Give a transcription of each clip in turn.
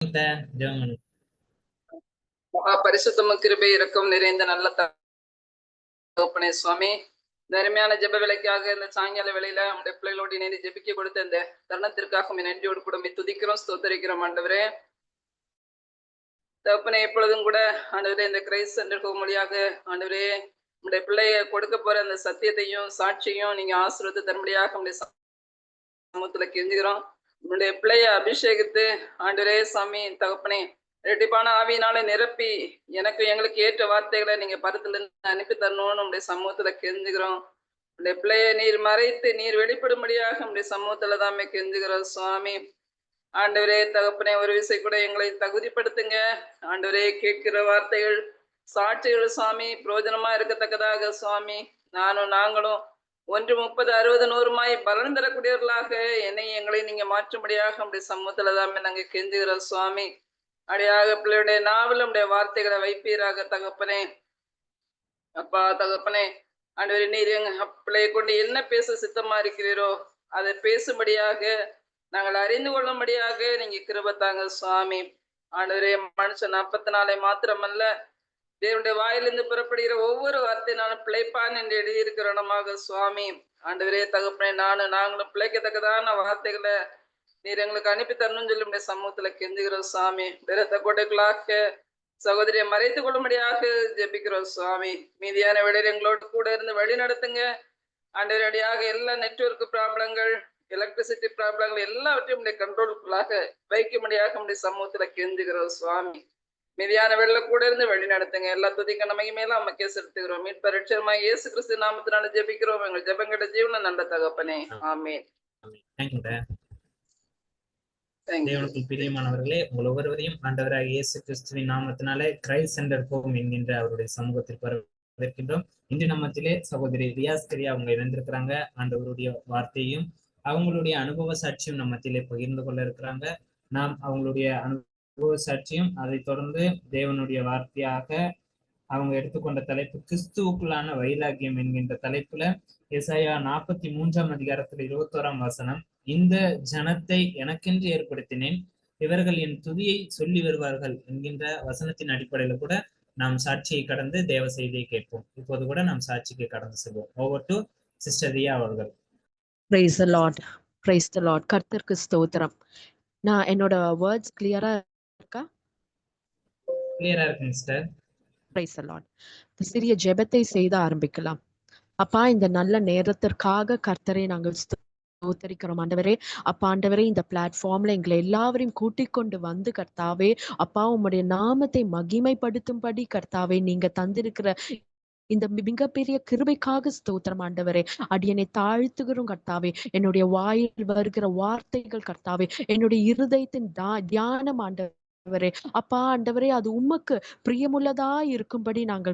ஜெபம் மகா பரிசுத்தமும் கிருபை இரக்கம் நிறைந்த நல்ல தகப்பனே சுவாமி, இந்த அருமையான ஜெப வேலைக்காக இந்த சாயங்கால வேளையில நம்முடைய பிள்ளைகளோடு இணைந்து ஜெபிக்க கொடுத்த இந்த தருணத்திற்காக நன்றியோடு கூட துதிக்கிறோம், ஸ்தோத்தரிக்கிறோம். ஆண்டவரே தகப்பனே, எப்பொழுதும் கூட ஆண்டவரே இந்த கிரைஸ்ட் சென்டருக்கு மொழியாக ஆண்டவரே நம்முடைய பிள்ளைய கொடுக்க போற அந்த சத்தியத்தையும் சாட்சியும் நீங்க ஆசீர்வாதத்தை தரும்படியாக நம்முடைய சமூகத்துல கெஞ்சுகிறோம். நம்முடைய பிள்ளைய அபிஷேகித்து ஆண்டவரே சாமி தகப்பனே ரெட்டிப்பான ஆவியினால நிரப்பி எனக்கு எங்களுக்கு ஏற்ற வார்த்தைகளை நீங்க பருத்துல இருந்து அனுப்பி தரணும்னு நம்முடைய சமூகத்துல கெஞ்சுகிறோம். நம்முடைய பிள்ளைய நீர் மறைத்து நீர் வெளிப்படும்படியாக நம்முடைய சமூகத்துல தாமே கெஞ்சுகிறோம் சுவாமி. ஆண்டவரே தகப்பனே, ஒரு விசை கூட எங்களை தகுதிப்படுத்துங்க ஆண்டவரே. கேட்கிற வார்த்தைகள் சாட்சிகள் சுவாமி பிரயோஜனமா இருக்கத்தக்கதாக சுவாமி நாங்களும் 1, 30, 60, 100 பலன் தரக்கூடியவர்களாக என்னை எங்களை நீங்க மாற்றும்படியாக நம்முடைய சமூகத்துல தாமே நாங்க கெஞ்சுகிறோம் சுவாமி. அடியாக பிள்ளையுடைய நாவல் நம்முடைய வார்த்தைகளை வைப்பீராக தகப்பனே. அப்பா தகப்பனே, ஆண்டவரே நீர் எங்க பிள்ளையை கொண்டு என்ன பேச சித்தமா இருக்கிறீரோ அதை பேசும்படியாக நாங்கள் அறிந்து கொள்ளும்படியாக நீங்க கிருபை தாங்க சுவாமி. ஆண்டவரே மனுஷன் 40 மாத்திரமல்ல தேவனுடைய வாயிலிருந்து புறப்படுகிற ஒவ்வொரு வார்த்தையினாலும் பிழைப்பான் என்று எழுதியிருக்கிறோமாக சுவாமி. ஆண்டவரே தகப்பனே, நாங்களும் பிழைக்கத்தக்கதான வார்த்தைகளை நீர் எங்களுக்கு அனுப்பி தரணும்னு சொல்லி நம்முடைய சமூகத்துல கெஞ்சுகிறோம் சுவாமி. விரத்த கொடைகளாக சகோதரியை மறைத்து கொள்ளும்படியாக ஜெபிக்கிறோம் சுவாமி. மீதியான வேளையில் எங்களோடு கூட இருந்து வழி நடத்துங்க ஆண்டவரடியாக. எல்லா நெட்வொர்க் ப்ராப்ளங்கள், எலக்ட்ரிசிட்டி ப்ராப்ளங்கள் எல்லாவற்றையும் நம்முடைய கண்ட்ரோலுக்குள்ளாக வைக்கும்படியாக நம்முடைய சமூகத்துல கெஞ்சுகிறோம் சுவாமி. மீதியான வேளையில கூட இருந்து வழி நடத்துங்க. எல்லா துதிக்க மகிமையில அம்மக்கே செலுத்துகிறோம். மீட்பர் ரட்சகருமாகிய இயேசு கிறிஸ்து நாமத்தினால ஜெபிக்கிறோம் எங்கள் ஜெபங்கட ஜீவன நல்ல தகப்பனே, ஆமென். தேவனுக்கு பிரியமானவர்களே, உங்கள் ஒவ்வொருவரையும் ஆண்டவராக இயேசு கிறிஸ்துவின் நாமத்தினாலே கிரைஸ்ட் சென்டர் ஹோம் என்கின்ற அவருடைய சமூகத்தில் வரவேற்கின்றோம். இன்று நம்மத்திலே சகோதரி ரியாஸ்கரியா அவங்க இணைந்திருக்கிறாங்க. ஆண்டவருடைய வார்த்தையும் அவங்களுடைய அனுபவ சாட்சியும் நம்மத்திலே பகிர்ந்து கொள்ள இருக்கிறாங்க. நாம் அவங்களுடைய அனுபவ சாட்சியும் அதை தொடர்ந்து தேவனுடைய வார்த்தையாக அவங்க எடுத்துக்கொண்ட தலைப்பு கிறிஸ்துவுக்குள்ளான வைராக்கியம் என்கின்ற தலைப்புல எசாயா 43 அதிகாரத்துல 21 வசனம், இந்த ஜனத்தை எனக்கென்று ஏற்படுத்தினேன், இவர்கள் என் துதியை சொல்லி வருவார்கள் என்கின்ற வசனத்தின் அடிப்படையில கூட நாம் சாட்சியை கடந்து தேவ செய்தியை கேட்போம். இப்போது கூட நாம் சாட்சிக்கு கடந்து செல்வோம். ஓவர் டு சிஸ்டர் ரியா அவர்கள். Praise the Lord, praise the Lord. கர்த்தருக்கு ஸ்தோத்திரம். நான் என்னோட வேர்ட்ஸ் கிளியரா இருக்கா? கிளியரா இருக்கு சிஸ்டர். Praise the Lord. சிறிய ஜெபத்தை செய்து ஆரம்பிக்கலாம். அப்பா, இந்த நல்ல நேரத்திற்காக கர்த்தரை நாங்கள் ஸ்தோத்தரிக்கிறோம் ஆண்டவரே. அப்பா ஆண்டவரே, இந்த பிளாட்ஃபார்ம்ல எங்களை எல்லாவரையும் கூட்டிக் கொண்டு வந்து கர்த்தாவே, அப்பா உம்முடைய நாமத்தை மகிமைப்படுத்தும்படி கர்த்தாவே நீங்க தந்திருக்கிற இந்த மிகப்பெரிய கிருபைக்காக ஸ்தோத்திரம் ஆண்டவரே. அடியனை தாழ்த்துகிறோம் கர்த்தாவே. என்னுடைய வாயில் வருகிற வார்த்தைகள் கர்த்தாவே, என்னுடைய இருதயத்தின் தியானம் ஆண்டவரே, அப்பா ஆண்டவரே, அது உமக்கு பிரியமுள்ளதா இருக்கும்படி நான்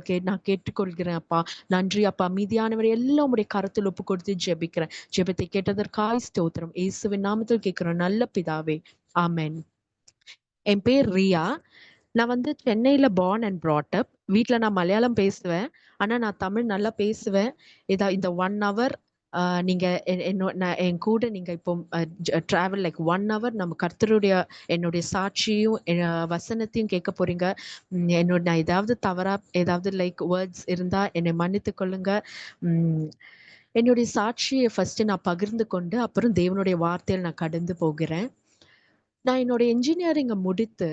கேட்டுக்கொள்கிறேன் அப்பா. நன்றி அப்பா. மீதியானவரை எல்லாம் உடைய கருத்தில் ஒப்பு கொடுத்து ஜெபிக்கிறேன். ஜெபத்தை கேட்டதற்காய் ஸ்தோத்திரம். இயேசுவின் நாமத்தில் கேட்கிறோம் நல்ல பிதாவே, ஆமென். என் பேர் ரியா. நான் சென்னையில பார்ன் அண்ட் ப்ராட் அப். வீட்டுல நான் மலையாளம் பேசுவேன், ஆனா நான் தமிழ் நல்லா பேசுவேன். இந்த 1 hour நீங்க என் கூட நீங்க இப்போ டிராவல் லைக் 1 hour நம்ம கர்த்தருடைய என்னுடைய சாட்சியும் வசனத்தையும் கேட்க போறீங்க. நான் ஏதாவது தவறா ஏதாவது லைக் வேர்ட்ஸ் இருந்தா என்னை மன்னித்து கொள்ளுங்க. என்னுடைய சாட்சியை ஃபர்ஸ்ட் நான் பகிர்ந்து கொண்டு அப்புறம் தேவனுடைய வார்த்தையில் நான் கடந்து போகிறேன். நான் என்னோட என்ஜினியரிங்கை முடித்து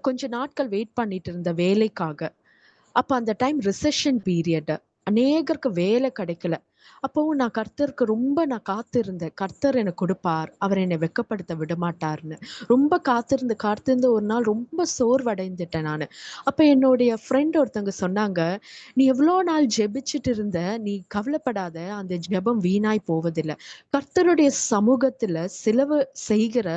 கொஞ்ச நாட்கள் வெயிட் பண்ணிட்டு இருந்த வேலைக்காக. அப்ப அந்த டைம் ரிசெஷன் பீரியட், அநேகருக்கு வேலை கிடைக்கல. அப்பவும் நான் கர்த்தருக்கு ரொம்ப காத்திருந்தேன். கர்த்தர் எனக்கு கொடுப்பார், அவர் என்னை வெட்கப்படுத்த விடமாட்டார்னு ரொம்ப காத்திருந்து ஒரு நாள் ரொம்ப சோர்வடைந்துட்டேன் நான். அப்ப என்னுடைய ஃப்ரெண்ட் ஒருத்தவங்க சொன்னாங்க, நீ எவ்வளோ நாள் ஜெபிச்சுட்டு இருந்த, நீ கவலைப்படாத, அந்த ஜெபம் வீணாய் போவதில்லை. கர்த்தருடைய சமூகத்துல செலவு செய்கிற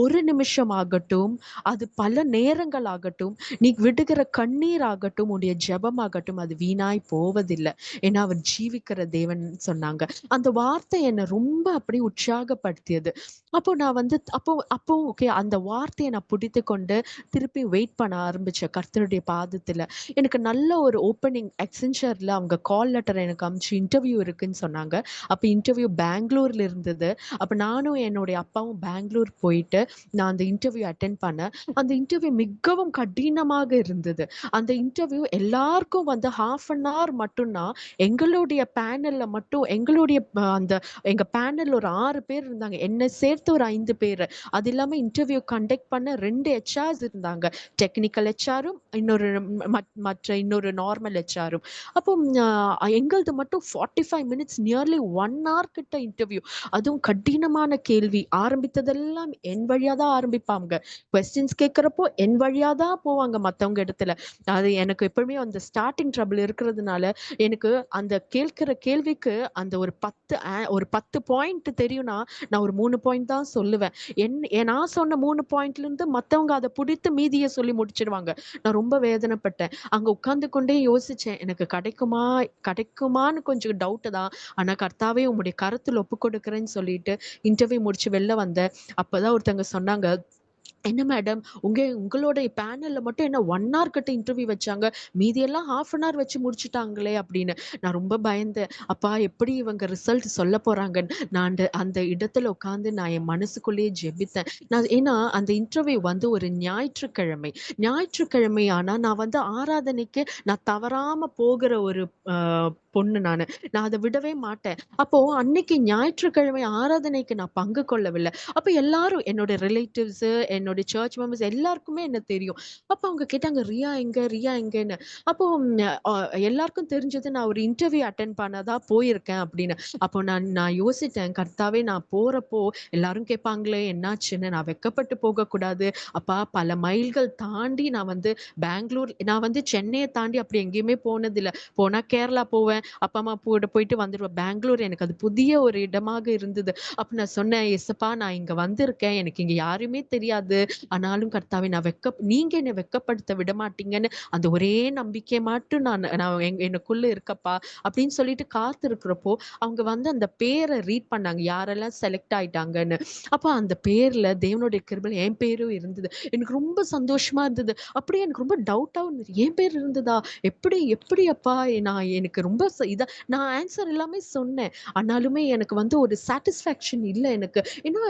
ஒரு நிமிஷம் ஆகட்டும், அது பல நேரங்கள் ஆகட்டும், நீ விடுகிற கண்ணீர் ஆகட்டும், உன்னுடைய ஜெபம் ஆகட்டும், அது வீணாய் போவதில்லை. ஏன்னா அவர் ஜீவிக்கிற தேவன், சொன்னாங்க. அந்த வார்த்தை என்ன ரொம்ப அப்படியே உற்சாகப்படுத்தியது. அப்போ நான் வந்து அப்போ ஓகே, அந்த வார்த்தைய நான் பிடித்துக்கொண்டு திருப்பி வெயிட் பண்ண ஆரம்பிச்சேன் கர்த்தருடைய பாதத்துல. எனக்கு நல்ல ஒரு ஓப்பனிங் Accentureல அவங்க கால் லெட்டர் எனக்கு அனுப்பிச்சு இன்டர்வியூ இருக்குன்னு சொன்னாங்க. அப்ப இன்டர்வியூ பெங்களூர்ல இருந்தது. அப்ப நானும் என்னுடைய அப்பாவும் பெங்களூர் போயிட்டு நான் அந்த இன்டர்வியூ அட்டெண்ட் பண்ணேன். அந்த இன்டர்வியூ மிகவும் கடினமாக இருந்தது. அந்த இன்டர்வியூ எல்லாருக்கும் வந்து 1/2 அன் ஹவர் மட்டும் தான். எங்களுடைய பேனல்ல மட்டும் எங்களுடைய அந்த எங்க பேனல்ல ஒரு 6 பேர் இருந்தாங்க. என்ன சேர்த்து ஒரு 5 பேரு. அது இல்லாம இன்டர்வியூ கண்டக்ட் பண்ண 2 ஹெச்ஆர்ஸ் இருந்தாங்க. டெக்னிக்கல் ஹெச்ஆரும் இன்னொரு மற்ற இன்னொரு நார்மல் ஹெச்ஆரும். அப்போ எங்களது மட்டும் 45 மினிட்ஸ் நியர்லி 1 ஹவர் கிட்ட இன்டர்வியூ. அதுவும் கடினமான கேள்வி. ஆரம்பித்ததெல்லாம் என் வழியா தான் ஆரம்பிப்பாங்க. கொஸ்டின்ஸ் கேட்கிறப்போ என் வழியா தான் போவாங்க மத்தவங்க இடத்துல. அது எனக்கு எப்பவுமே அந்த ஸ்டார்ட்டிங் ட்ரபிள் இருக்கிறதுனால எனக்கு அந்த கேட்கிற கேள்விக்கு அந்த ஒரு 10 பாயிண்ட் தெரியும்னா நான் ஒரு 3 பாயிண்ட் தான் சொல்லுவேன். நான் சொன்ன 3 பாயிண்ட்ல இருந்து மத்தவங்க அதை பிடித்து மீதியை சொல்லி முடிச்சிடுவாங்க. நான் ரொம்ப வேதனைப்பட்டேன். அங்க உட்கார்ந்து கொண்டே யோசிச்சேன், எனக்கு கிடைக்குமான்னு கொஞ்சம் டவுட் தான். ஆனா கர்த்தாவே உம்முடைய கரத்துல ஒப்பு கொடுக்கிறேன்னு சொல்லிட்டு இன்டர்வியூ முடிச்சு வெளில வந்தேன். அப்பதான் ஒருத்தவங்க சொன்னாங்க, என்ன மேடம் உங்களோட பேனல்ல மட்டும் என்ன 1 ஹவர் கிட்ட இன்டர்வியூ வச்சாங்க, மீதி எல்லாம் 1/2 அன் ஹவர் வச்சு முடிச்சுட்டாங்களே அப்படின்னு. நான் ரொம்ப பயந்தேன். அப்பா எப்படி இவங்க ரிசல்ட் சொல்ல போறாங்கன்னு. நான் அந்த இடத்துல உட்கார்ந்து நான் என் மனசுக்குள்ளேயே ஜெபித்தேன். ஏன்னா அந்த இன்டர்வியூ வந்து ஒரு ஞாயிற்றுக்கிழமை ஆனா நான் வந்து ஆராதனைக்கு நான் தவறாம போகிற ஒரு பொண்ணு நானு. நான் அதை விடவே மாட்டேன். அப்போ அன்னைக்கு ஞாயிற்றுக்கிழமை ஆராதனைக்கு நான் பங்கு கொள்ளவில்லை. அப்ப எல்லாரும் என்னோட ரிலேட்டிவ்ஸ், என்னோட சர்ச் மெம்பர்ஸ் எல்லாருக்குமே என்ன தெரியும். அப்ப அவங்க கேட்டாங்க, ரியா எங்க? ரியா எங்கன்னு. அப்போ எல்லாருக்கும் தெரிஞ்சது நான் ஒரு இன்டர்வியூ அட்டெண்ட் பண்ணதா போயிருக்கேன் அப்படின்னு. அப்போ நான் யோசித்தேன், கர்த்தாவே நான் போறப்போ எல்லாரும் கேட்பாங்களே என்னாச்சுன்னு. நான் வெட்கப்பட்டு போகக்கூடாது. அப்பா பல மைல்கள் தாண்டி நான் வந்து சென்னையை தாண்டி அப்படி எங்கேயுமே போனதில்லை. போனா கேரளா போவேன், அப்பா அம்மா கூட போயிட்டு வந்துருவேன். பெங்களூர் எனக்கு அது புதிய ஒரு இடமாக இருந்தது. அப்ப நான் சொன்னேன், ஏசப்பா நான் இங்க வந்திருக்கேன், எனக்கு இங்க யாருமே தெரியாது. ஆனாலும் கர்த்தாவே நீங்க என்னை வெட்கப்படுத்த விட மாட்டீங்கன்னு அந்த ஒரே நம்பிக்கை மட்டும் எனக்குள்ள இருக்கப்பா அப்படின்னு சொல்லிட்டு காத்திருக்கிறப்போ அவங்க வந்து அந்த பேரை ரீட் பண்ணாங்க, யாரெல்லாம் செலக்ட் ஆயிட்டாங்கன்னு. அப்ப அந்த பேர்ல தேவனுடைய கிருபையில என் பேரும் இருந்தது. எனக்கு ரொம்ப சந்தோஷமா இருந்தது. அப்படியே எனக்கு ரொம்ப டவுட்டாவும் இருந்தது, என் பேர் இருந்ததா? எப்படி அப்பா? எனக்கு ரொம்ப நான் ஆன்சர் எல்லாமே சொன்னேன். ஆனாலுமே எனக்கு வந்து ஒரு சாட்டிஸ்ஃபேக்ஷன் இல்ல எனக்கு. ஏன்னா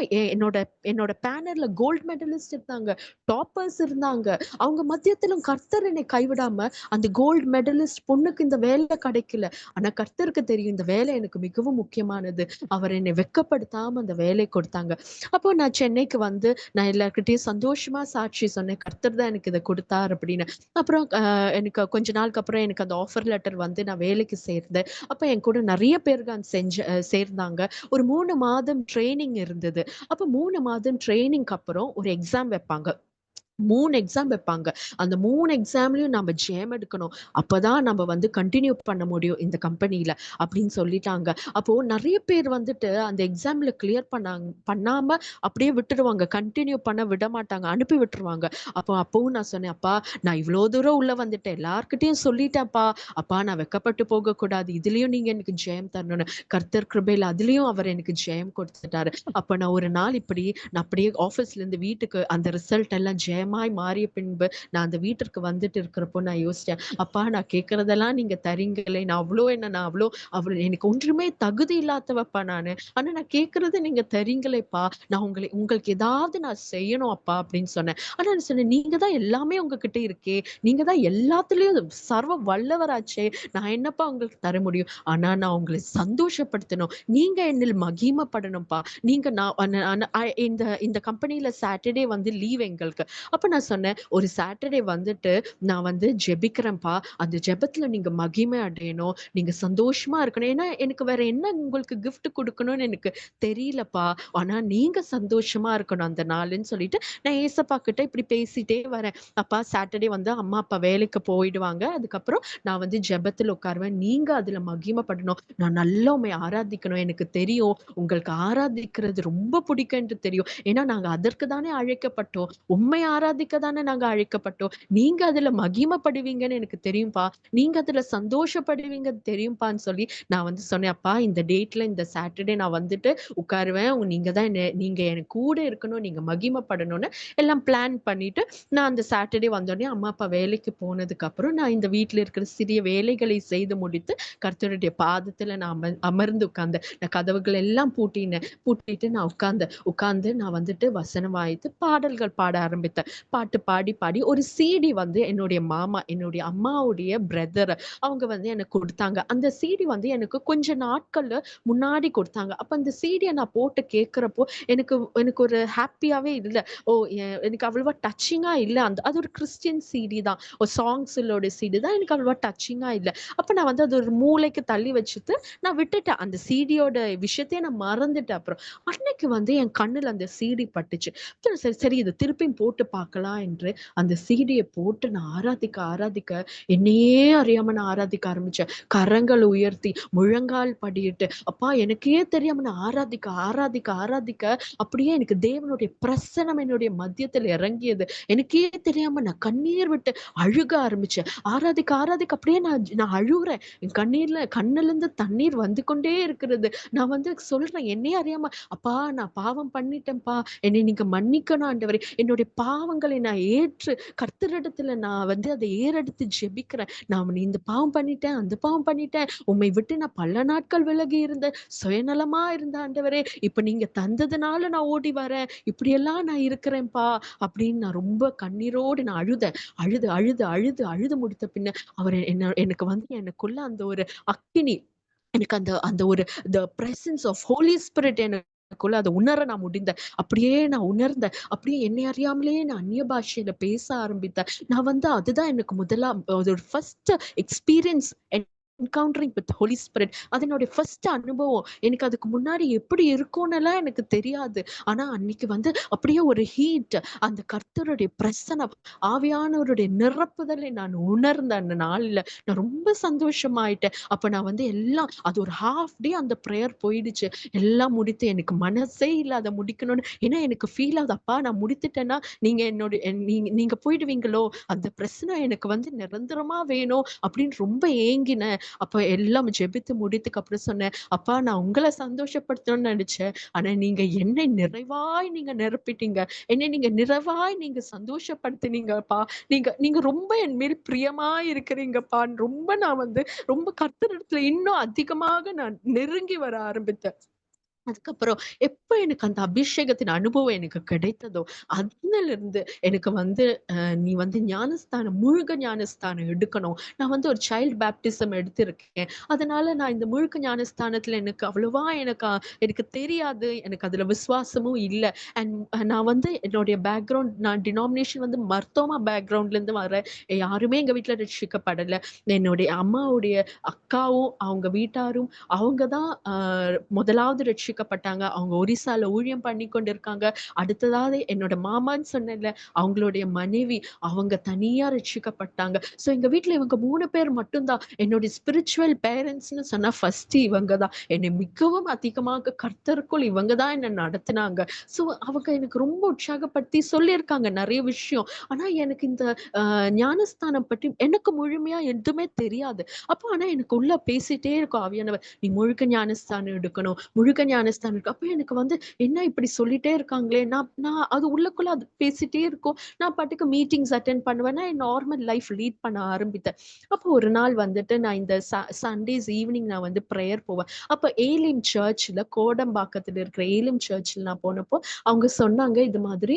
என்னோட பேனல்ல கோல்ட் மெடலிஸ்ட் இருந்தாங்க, டாப்பர்ஸ் இருந்தாங்க. அவங்க மத்தியத்திலும் கர்த்தர் என்னை கைவிடாம அந்த கோல்ட் மெடலிஸ்ட் பொண்ணுக்கு இந்த வேலை கிடைக்கல. ஆனா கர்த்தருக்கு தெரியும் இந்த வேலை எனக்கு மிகவும் முக்கியமானது. அவர் என்னை வெட்கப்படுத்தாம அந்த வேலை கொடுத்தாங்க. அப்போ நான் சென்னைக்கு வந்து நான் எல்லார்கிட்டயும் சந்தோஷமா சாட்சி சொன்னேன், கர்த்தர் தான் எனக்கு இதை கொடுத்தார் அப்படின்னு. அப்புறம் எனக்கு கொஞ்ச நாளுக்கு அப்புறம் எனக்கு அந்த ஆஃபர் லெட்டர் வந்து நான் வேலைக்கு சேர்ந்தேன். அப்ப என் கூட நிறைய பேர்கள் சேர்ந்தாங்க. ஒரு 3 மாதம் ட்ரெய்னிங் இருந்தது. அப்ப 3 மாதம் ட்ரெய்னிங்க்கு அப்புறம் ஒரு எக்ஸாம் வைப்பாங்க. 3 எக்ஸாம் வைப்பாங்க. அந்த 3 எக்ஸாம்லயும் நம்ம ஜெயம் எடுக்கணும். அப்பதான் நம்ம வந்து கன்டின்யூ பண்ண முடியும் இந்த கம்பெனில அப்படின்னு சொல்லிட்டாங்க. அப்போ நெறைய பேர் வந்துட்டு அந்த எக்ஸாம்ல கிளியர் பண்ணாம அப்படியே விட்டுடுவாங்க. கன்டின்யூ பண்ண விட மாட்டாங்க. அனுப்பி விட்டுருவாங்க. அப்பவும் நான் சொன்னேன், அப்பா நான் இவ்ளோ தூரம் உள்ள வந்துட்டேன். எல்லார்கிட்டயும் சொல்லிட்டேன்ப்பா. அப்பா நான் வெட்கப்பட்டு போகக்கூடாது. இதுலயும் நீங்க எனக்கு ஜெயம் தரணும்னு. கர்த்தர் கிருபையில அதுலயும் அவர் எனக்கு ஜெயம் கொடுத்துட்டாரு. அப்ப நான் ஒரு நாள் நான் அப்படியே ஆபீஸ்ல இருந்து வீட்டுக்கு அந்த ரிசல்ட் எல்லாம் ஜெயமாய் மாறிய பின்பு நான் அந்த வீட்டிற்கு வந்துட்டு இருக்கிறப்போ நான் யோசிச்சேன், அப்பா நான் கேட்கறதெல்லாம் நீங்க தரீங்களே, நான் அவ்வளோ எனக்கு ஒன்றுமே தகுதி இல்லாதவப்பா நானு. ஆனா நான் கேட்கறது நீங்க தரீங்களேப்பா. நான் உங்களுக்கு ஏதாவது நான் செய்யணும் அப்பா அப்படின்னு சொன்னேன். ஆனா நான் சொன்னேன், நீங்க தான் எல்லாமே உங்ககிட்ட இருக்கே, நீங்க தான் எல்லாத்துலயும் சர்வ வல்லவராச்சே, நான் என்னப்பா உங்களுக்கு தர முடியும்? ஆனா நான் உங்களை சந்தோஷப்படுத்தணும், நீங்க என்னில் மகிமைப்படணும்ப்பா. நீங்க இந்த கம்பெனில சாட்டர்டே வந்து லீவ் எங்களுக்கு. அப்ப நான் சொன்னேன், ஒரு சாட்டர்டே வந்துட்டு நான் வந்து ஜெபிக்கிறேன்ப்பா. அந்த ஜெபத்துல நீங்க மகிமை அடையணும், நீங்க சந்தோஷமா இருக்கணும். ஏன்னா எனக்கு வேற என்ன உங்களுக்கு கிஃப்ட் குடுக்கணும்னு எனக்கு தெரியலப்பா. ஆனா நீங்க சந்தோஷமா இருக்கணும் அந்த நாளுன்னு சொல்லிட்டு நான் ஏசப்பா கிட்ட இப்படி பேசிட்டே வரேன். அப்பா சாட்டர்டே வந்து அம்மா அப்பா வேலைக்கு போயிடுவாங்க. அதுக்கப்புறம் நான் வந்து ஜெபத்துல உட்காருவேன். நீங்க அதுல மகிமைப்படணும். நான் நல்லா உம்மை ஆராதிக்கணும். எனக்கு தெரியும் உங்களுக்கு ஆராதிக்கிறது ரொம்ப பிடிக்கும் என்று தெரியும். ஏன்னா நாங்க அதற்கு தானே அழைக்கப்பட்டோம். உம்மை ஆராதிக்க தானே நாங்க அழைக்கப்பட்டோம். நீங்க அதுல மகிமைப்படுவீங்கன்னு எனக்கு தெரியும்பா. நீங்க அதுல சந்தோஷப்படுவீங்க தெரியும்பான்னு சொல்லி நான் வந்து சொன்னேன், "அப்பா இந்த டேட்ல இந்த சாட்டர்டே நான் வந்துட்டு உட்காருவேன். நீங்க தான் நீங்க என் கூட இருக்கணும். நீங்க மகிமைப்படணும்னு" எல்லாம் பிளான் பண்ணிட்டு, நான் அந்த சாட்டர்டே வந்தோனே அம்மா, அப்பா வேலைக்கு போனதுக்கப்புறம் நான் இந்த வீட்ல இருக்கிற சிறிய வேலைகளை செய்து முடித்து, கர்த்தருடைய பாதத்துல நான் அமர்ந்து உட்கார்ந்தேன். நான் கதவுகள் எல்லாம் பூட்டினேன். பூட்டிட்டு நான் உட்கார்ந்து நான் வந்துட்டு வசனம் வாய்த்து பாடல்கள் பாட ஆரம்பித்தேன். பாட்டு பாடி, பாடி ஒரு சிடி வந்து என்னுடைய மாமா, என்னுடைய அம்மாவுடைய பிரதர் அவங்க வந்து எனக்கு குடுத்தாங்க. அந்த சிடி வந்து எனக்கு கொஞ்ச நாட்கள்ல முன்னாடி குடுத்தாங்க. அப்ப அந்த சிடிய நான் போட்டு கேட்கிறப்போ, எனக்கு எனக்கு ஒரு ஹேப்பியாவே இல்ல. ஓ! எனக்கு அவ்வளவா டச்சிங்கா இல்ல. அது ஒரு கிறிஸ்டியன் சிடி தான். ஒரு சாங்ஸுலோட சிடி தான். எனக்கு அவ்வளவா டச்சிங்கா இல்ல. அப்ப நான் வந்து அது ஒரு மூலைக்கு தள்ளி வச்சுட்டு, நான் விட்டுட்டேன். அந்த சிடியோட விஷயத்தையே நான் மறந்துட்டேன் அப்புறம். அன்னைக்கு வந்து என் கண்ணுல அந்த சிடி பட்டுச்சு. அப்புறம் சரி, சரி இத திருப்பியும் போட்டு பார்க்கலாம் என்று அந்த சிடிய போட்டு நான் ஆராதிக்க, ஆராதிக்க என்னையே அறியாம நான் ஆராதிக்க ஆரம்பிச்சேன். கரங்கள உயர்த்தி, முழங்கால் படியிட்டு, அப்பா எனக்கே தெரியாம நான் ஆராதிக்க, ஆராதிக்க, ஆராதிக்க அப்படியே எனக்கு தேவனுடைய பிரசன்னம் என்னுடைய மத்தியத்துல இறங்கியது. எனக்கே தெரியாம நான் கண்ணீர் விட்டு அழுக ஆரம்பிச்சேன். ஆராதிக்க, ஆராதிக்க அப்படியே நான் அழுவுறேன். என் கண்ணுலருந்து தண்ணீர் வந்து கொண்டே இருக்கிறது. நான் வந்து சொல்றேன் என்னையே அறியாம, "அப்பா நான் பாவம் பண்ணிட்டேன்ப்பா. என்னை நீங்க மன்னிக்கணும் ஆண்டவரே. என்னுடைய பாவங்களை நான் ஏற்று கர்த்தரிடத்துல நான் வந்து அதை ஏறெடுத்து ஜெபிக்கிறேன். நான் இந்த பாவம் பண்ணிட்டேன், அந்த பாவம் பண்ணிட்டேன். உம்மை விட்டு நான் பல நாட்கள் விலகி இருந்தேன். சுயநலமா இருந்தேன் ஆண்டவரே. இப்ப நீங்க தந்ததுனால நான் ஓடி வரேன். இப்படியெல்லாம் நான் இருக்கிறேன்ப்பா." அப்படின்னு நான் ரொம்ப கண்ணீரோடு நான் அழுதேன். அழுது, அழுது, அழுது, அழுது முடித்த பின்ன அவர் எனக்கு வந்து எனக்குள்ள அந்த ஒரு அக்கினி எனக்கு அந்த அந்த ஒரு பிரசன்ஸ் ஆஃப் ஹோலி ஸ்பிரிட் எனக்குள்ள அத உணர நான் முடிந்தேன். அப்படியே நான் உணர்ந்தேன். அப்படியே என்னை அறியாமலேயே நான் அந்நிய பாஷையில பேச ஆரம்பித்தேன். நான் வந்து அதுதான் எனக்கு அது ஒரு first experience encountering with Holy Spirit. அது என்னுடைய ஃபர்ஸ்ட் அனுபவம். எனக்கு அதுக்கு முன்னாடி எப்படி இருக்கும்னுலாம் எனக்கு தெரியாது. ஆனா அன்னைக்கு வந்து அப்படியே ஒரு ஹீட் அந்த கர்த்தருடைய பிரசன்னம், ஆவியானவருடைய நிரப்புதலை நான் உணர்ந்த அந்த நாள்ல நான் ரொம்ப சந்தோஷமாயிட்டேன். அப்ப நான் வந்து எல்லாம் அது ஒரு ஹால்ஃப் டே அந்த பிரேயர் போயிடுச்சு. எல்லாம் முடித்து எனக்கு மனசே இல்ல அத முடிக்கணும்னு. ஏன்னா எனக்கு ஃபீல் ஆகுது, அப்பா நான் முடித்துட்டேன்னா, நீங்க நீங்க நீங்க போயிடுவீங்களோ! அந்த பிரச்சனை எனக்கு வந்து நிரந்தரமா வேணும் அப்படின்னு ரொம்ப ஏங்கினேன். அப்ப எல்லாம் ஜெபித்து முடித்துக்கு அப்புறம் சொன்னேன், அப்பா நான் உங்கள சந்தோஷப்படுத்தணும்னு நெனச்சேன். ஆனா நீங்க என்னை நிறைவாய் நீங்க நிரப்பிட்டீங்க. என்னை நீங்க நிறைவாய் நீங்க சந்தோஷப்படுத்தினீங்கப்பா. நீங்க நீங்க ரொம்ப என் மேல் பிரியமா இருக்கிறீங்கப்பான்னு நான் வந்து ரொம்ப கர்த்தரிடத்துல இன்னும் அதிகமாக நான் நெருங்கி வர ஆரம்பித்தேன். அதுக்கப்புறம் எப்ப எனக்கு அந்த அபிஷேகத்தின் அனுபவம் எனக்கு கிடைத்ததோ, அதுலருந்து எனக்கு வந்து நீ வந்து முழுக்க ஞானஸ்தானம் எடுக்கணும். நான் வந்து ஒரு சைல்ட் பேப்டிசம் எடுத்திருக்கேன். அதனால நான் இந்த முழுக்க ஞானஸ்தானத்துல எனக்கு அவ்வளவா எனக்கு தெரியாது. எனக்கு அதுல விசுவாசமும் இல்ல. அண்ட் நான் வந்து என்னுடைய நான் டினாமினேஷன் வந்து மர்த்தோமா பேக்ரவுண்ட்லேருந்து வரேன். யாருமே எங்க வீட்ல ரட்சிக்கப்படல. என்னுடைய அம்மாவுடைய அக்காவும், அவங்க வீட்டாரும் அவங்க தான் முதலாவது ரட்சிக்கப்பட்டாங்க. அவங்க ஒரிஸ்சால ஊழியம் பண்ணி கொண்டிருக்காங்க. அடுத்ததாவது என்னோட மாமான்னு சொன்னேன்ல, அவங்களுடைய மனைவி அவங்க தனியா ரட்சிக்கப்பட்டாங்க. ஸோ எங்க வீட்ல இவங்க 3 பேர் மட்டும் தான். என்னுடைய ஸ்பிரிச்சுவல் பேரண்ட்ஸ்ன்னு சொன்னா ஃபர்ஸ்ட் இவங்க தான். என்னை மிகவும் அதிகமாக கர்த்தருக்குள் இவங்க தான் என்ன நடத்துனாங்க. ஸோ அவங்க எனக்கு ரொம்ப உற்சாகப்படுத்தி சொல்லியிருக்காங்க நெறைய விஷயம். ஆனா எனக்கு இந்த ஞானஸ்தானம் பற்றி எனக்கு முழுமையா எதுவுமே தெரியாது. அப்போ ஆனா எனக்கு உள்ள பேசிட்டே இருக்கும் ஆவியானவர். நீ முழுக்க ஞானஸ்தானம் எடுக்கணும். முழுக்க ஞானஸ்தானம் எடுக்கணும். அப்ப எனக்கு வந்து என்ன இப்படி சொல்லிட்டே இருக்காங்களே! நான் நான் அது உள்ளுக்குள்ள அது பேசிட்டே இருக்கும். நான் பாட்டுக்கு மீட்டிங்ஸ் அட்டெண்ட் பண்ணுவேன். நான் நார்மல் லைஃப் லீட் பண்ண ஆரம்பித்தேன். அப்போ ஒரு நாள் வந்துட்டு நான் இந்த சண்டேஸ் ஈவினிங் நான் வந்து பிரேயர் போவேன். அப்ப ஏலிம் சர்ச்ல கோடம்பாக்கத்துல இருக்கிற ஏலிம் சர்ச்ல நான் போனப்போ, அவங்க சொன்னாங்க இது மாதிரி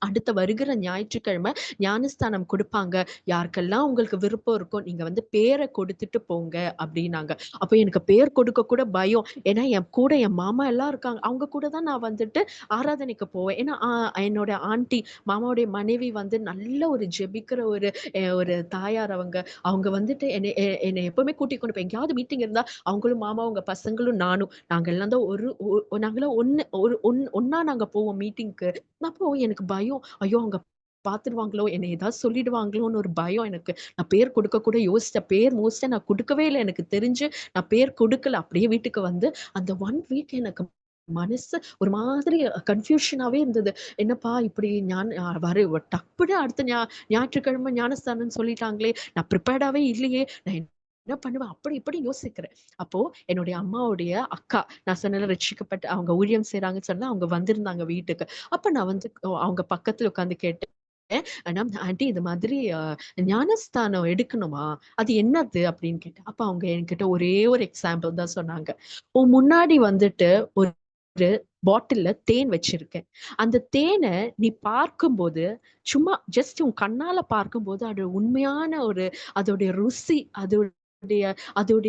அடுத்த வருகிற ஞாயிற்றுக்கிழமை ஞானஸ்தானம் குடுப்பாங்க. யாருக்கெல்லாம் உங்களுக்கு விருப்பம் இருக்கோ, நீங்க வந்து பேர கொடுத்துட்டு போங்க அப்டின்னாங்க. அப்ப எனக்கு பேர் கொடுக்க கூட பயம். ஏன்னா, என் கூட என் மாமா எல்லாம் இருக்காங்க. அவங்க கூட தான் நான் வந்துட்டு ஆராதனைக்கு போவேன். ஏன்னா, என்னோட ஆன்டி, மாமாவுடைய மனைவி வந்து நல்ல ஒரு ஜெபிக்கிற ஒரு தாயார் அவங்க. அவங்க வந்துட்டு என்னை எப்பவுமே கூட்டிக் கொண்டு போய் எங்கேயாவது மீட்டிங் இருந்தா, அவங்களும் மாமாவும், உங்க பசங்களும் நானும். நாங்க எல்லாம் தான் நாங்கலாம் ஒண்ணா நாங்க போவோம் மீட்டிங்க்கு. அப்போ எனக்கு பயம். ஐயோ! அவங்க பார்த்துருவாங்களோ! என்னை ஏதாவது சொல்லிடுவாங்களோன்னு ஒரு பயம் எனக்கு. நான் பேர் குடுக்க கூட யோசிச்சேன். பேர் மோஸ்ட்டா நான் குடுக்கவே இல்ல. எனக்கு தெரிஞ்சு நான் பேர் குடுக்கல. அப்படியே வீட்டுக்கு வந்து அந்த 1 வீக் எனக்கு மனசு ஒரு மாதிரி கன்ஃபியூஷனாவே இருந்தது. என்னப்பா இப்படி டப்புன்னு அடுத்த ஞாயிற்றுக்கிழமை ஞானஸ்தானம்னு சொல்லிட்டாங்களே! நான் ப்ரிப்பேர்டாவே இல்லையே! நான் என்ன பண்ணுவேன்? அப்படி இப்படி யோசிக்கிறேன். அப்போ என்னுடைய அம்மாவுடைய அக்கா, நான் சொன்னேன்ல ரட்சிக்கப்பட்டு அவங்க ஊழியம் செய்றாங்கன்னு சொன்னா, அவங்க வந்திருந்தாங்க வீட்டுக்கு. அப்ப நான் வந்து அவங்க பக்கத்துல உட்கார்ந்து கேட்டேன். ஆனா, ஆன்டி இது மாதிரி ஞானஸ்தானம் எடுக்கணுமா? அது என்னது? அப்படின்னு கேட்டேன். அப்ப அவங்க என்கிட்ட ஒரே ஒரு எக்ஸாம்பிள் தான் சொன்னாங்க. உன் முன்னாடி வந்துட்டு ஒரு பாட்டில்ல தேன் வச்சிருக்கேன். அந்த தேன நீ பார்க்கும்போது, சும்மா ஜஸ்ட் உன் கண்ணால பார்க்கும்போது, அது உண்மையான அதோடைய ருசி, அதோடைய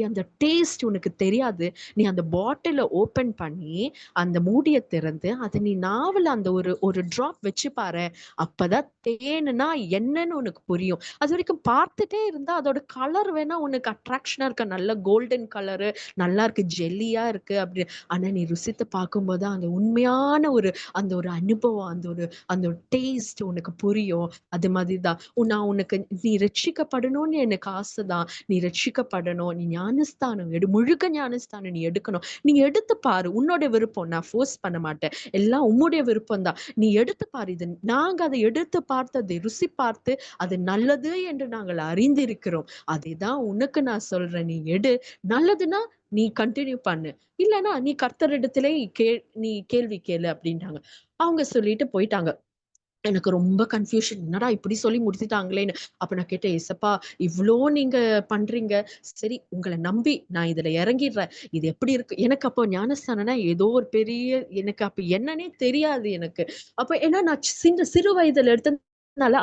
அந்த டேஸ்ட் உனக்கு தெரியாது. நீ அந்த பாட்டில ஓப்பன் பண்ணி, அந்த மூடிய திறந்து, அத நீ நாவுல அந்த ஒரு ஒரு ட்ராப் வச்சு பாரேன். அப்பதான் தேனுனா என்னன்னு உனக்கு புரியும். அதுவரைக்கும் பார்த்துட்டே இருந்தா, அதோட கலர் வேணா உனக்கு அட்ராக்ஷனா இருக்க. நல்ல கோல்டன் கலரு, நல்லா இருக்கு, ஜெல்லியா இருக்கு அப்படி. ஆனா நீ ருசித்து பார்க்கும்போது தான் அந்த உண்மையான அந்த ஒரு அனுபவம், அந்த ஒரு டேஸ்ட் உனக்கு புரியும். அது மாதிரி தான். நான் உனக்கு நீ ரட்சிக்கப்படணும்னு எனக்கு ஆசைதான். நீ ரட்சிக்கப்படணும். நீ ஞானஸ்தானம் முழுக்க ஞானஸ்தானம் நீ எடுக்கணும். நீ எடுத்து பாரு. உன்னோட விருப்பம். நான் ஃபோர்ஸ் பண்ண மாட்டேன். எல்லாம் உம்முடைய விருப்பம் தான். நீ எடுத்து பாரு. நாங்க அத எடுத்து பார்த்து, அதை ருசி பார்த்து, அது நல்லது என்று நாங்கள் அறிந்திருக்கிறோம். அதேதான் உனக்கு நான் சொல்றேன். நீ எடு. நல்லதுன்னா நீ கன்டின்யூ பண்ணு. இல்லன்னா நீ கர்த்தரிடத்திலே நீ கேள்வி கேளு அப்படின்ட்டாங்க. அவங்க சொல்லிட்டு போயிட்டாங்க. எனக்கு ரொம்ப கன்ஃப்யூஷன். என்னடா இப்படி சொல்லி முடிச்சுட்டாங்களேன்னு. அப்ப நான் கேட்டேன், "ஏசப்பா இவ்ளோ நீங்க பண்றீங்க. சரி உங்கள நம்பி நான் இதுல இறங்கிடுறேன். இது எப்படி இருக்கு?" எனக்கு அப்போ ஞானஸ்தானம்னா ஏதோ ஒரு பெரிய எனக்கு அப்ப என்னன்னே தெரியாது எனக்கு. அப்ப ஏன்னா நான் சிறு வயதுல எடுத்ததுனால,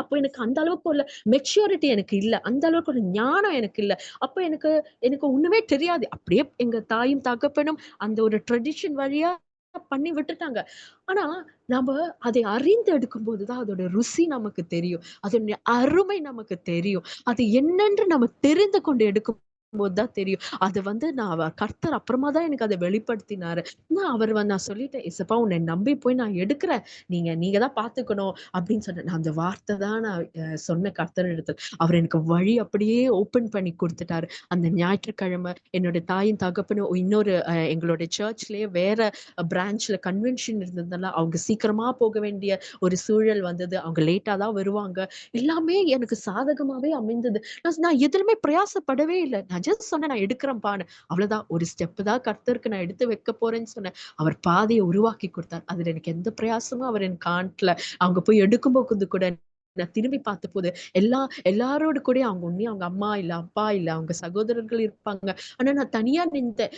அப்ப எனக்கு அந்த அளவுக்கு உள்ள மெச்சூரிட்டி எனக்கு இல்ல. அந்த அளவுக்கு ஒரு ஞானம் எனக்கு இல்ல. அப்ப எனக்கு எனக்கு ஒண்ணுமே தெரியாது. அப்படியே எங்க தாயும் தகப்பனும் அந்த ஒரு ட்ரெடிஷன் வழியா பண்ணி விட்டுட்டாங்க. ஆனா நம்ப அதை அறிந்து எடுக்கும்போது தான் அதோட ருசி நமக்கு தெரியும். அதனுடைய அருமை நமக்கு தெரியும். அது என்னன்று நம்ம தெரிந்து கொண்டு எடுக்கும்போது தான் தெரியும். அது வந்து கர்த்தர் அப்புறமா தான் எனக்கு அத வெளிப்படுத்தினாரு. நான் சொல்லிட்டேன், "ஏசப்பா உன்னை நம்பி போய் நான் எடுக்கிறேன். நீங்க தான் பார்த்துக்கணும்." அப்படின்னு சொன்னேன். நான் அந்த வார்த்தை தான் நான் சொன்னேன் கர்த்தரிடத்துல. அவர் எனக்கு வழி அப்படியே ஓப்பன் பண்ணி குடுத்துட்டாரு. அந்த ஞாயிற்றுக்கிழமை என்னோட தாயும் தகப்பனும் இன்னொரு எங்களுடைய சர்ச்லயே வேற பிரான்ச்ல கன்வென்ஷன் இருந்ததுனால, அவங்க சீக்கிரமா போக வேண்டிய ஒரு சூழல் வந்தது. அவங்க லேட்டா தான் வருவாங்க. எல்லாமே எனக்கு சாதகமாவே அமைந்தது. நான் எதிலுமே பிரயாசப்படவே இல்ல. நான் ஜஸ்ட் சொன்னேன், "நான் எடுக்கிறேன்ப்பான்னு." அவ்வளவுதான். ஒரு ஸ்டெப் தான் கர்த்தருக்கு நான் எடுத்து வைக்க போறேன்னு சொன்னேன். அவர் பாதைய உருவாக்கி குடுத்தார். அதுல எனக்கு எந்த பிரயாசமும் அவர் எனக்கு காட்டல. அவங்க போய் எடுக்கும்போது கூட நான் திரும்பி பார்த்தபோது, எல்லாரோடு கூடயும் அவங்க அம்மா இல்ல, அப்பா இல்ல, அவங்க சகோதரர்கள் இருப்பாங்க. ஆனா நான் தனியா நின்னேன்.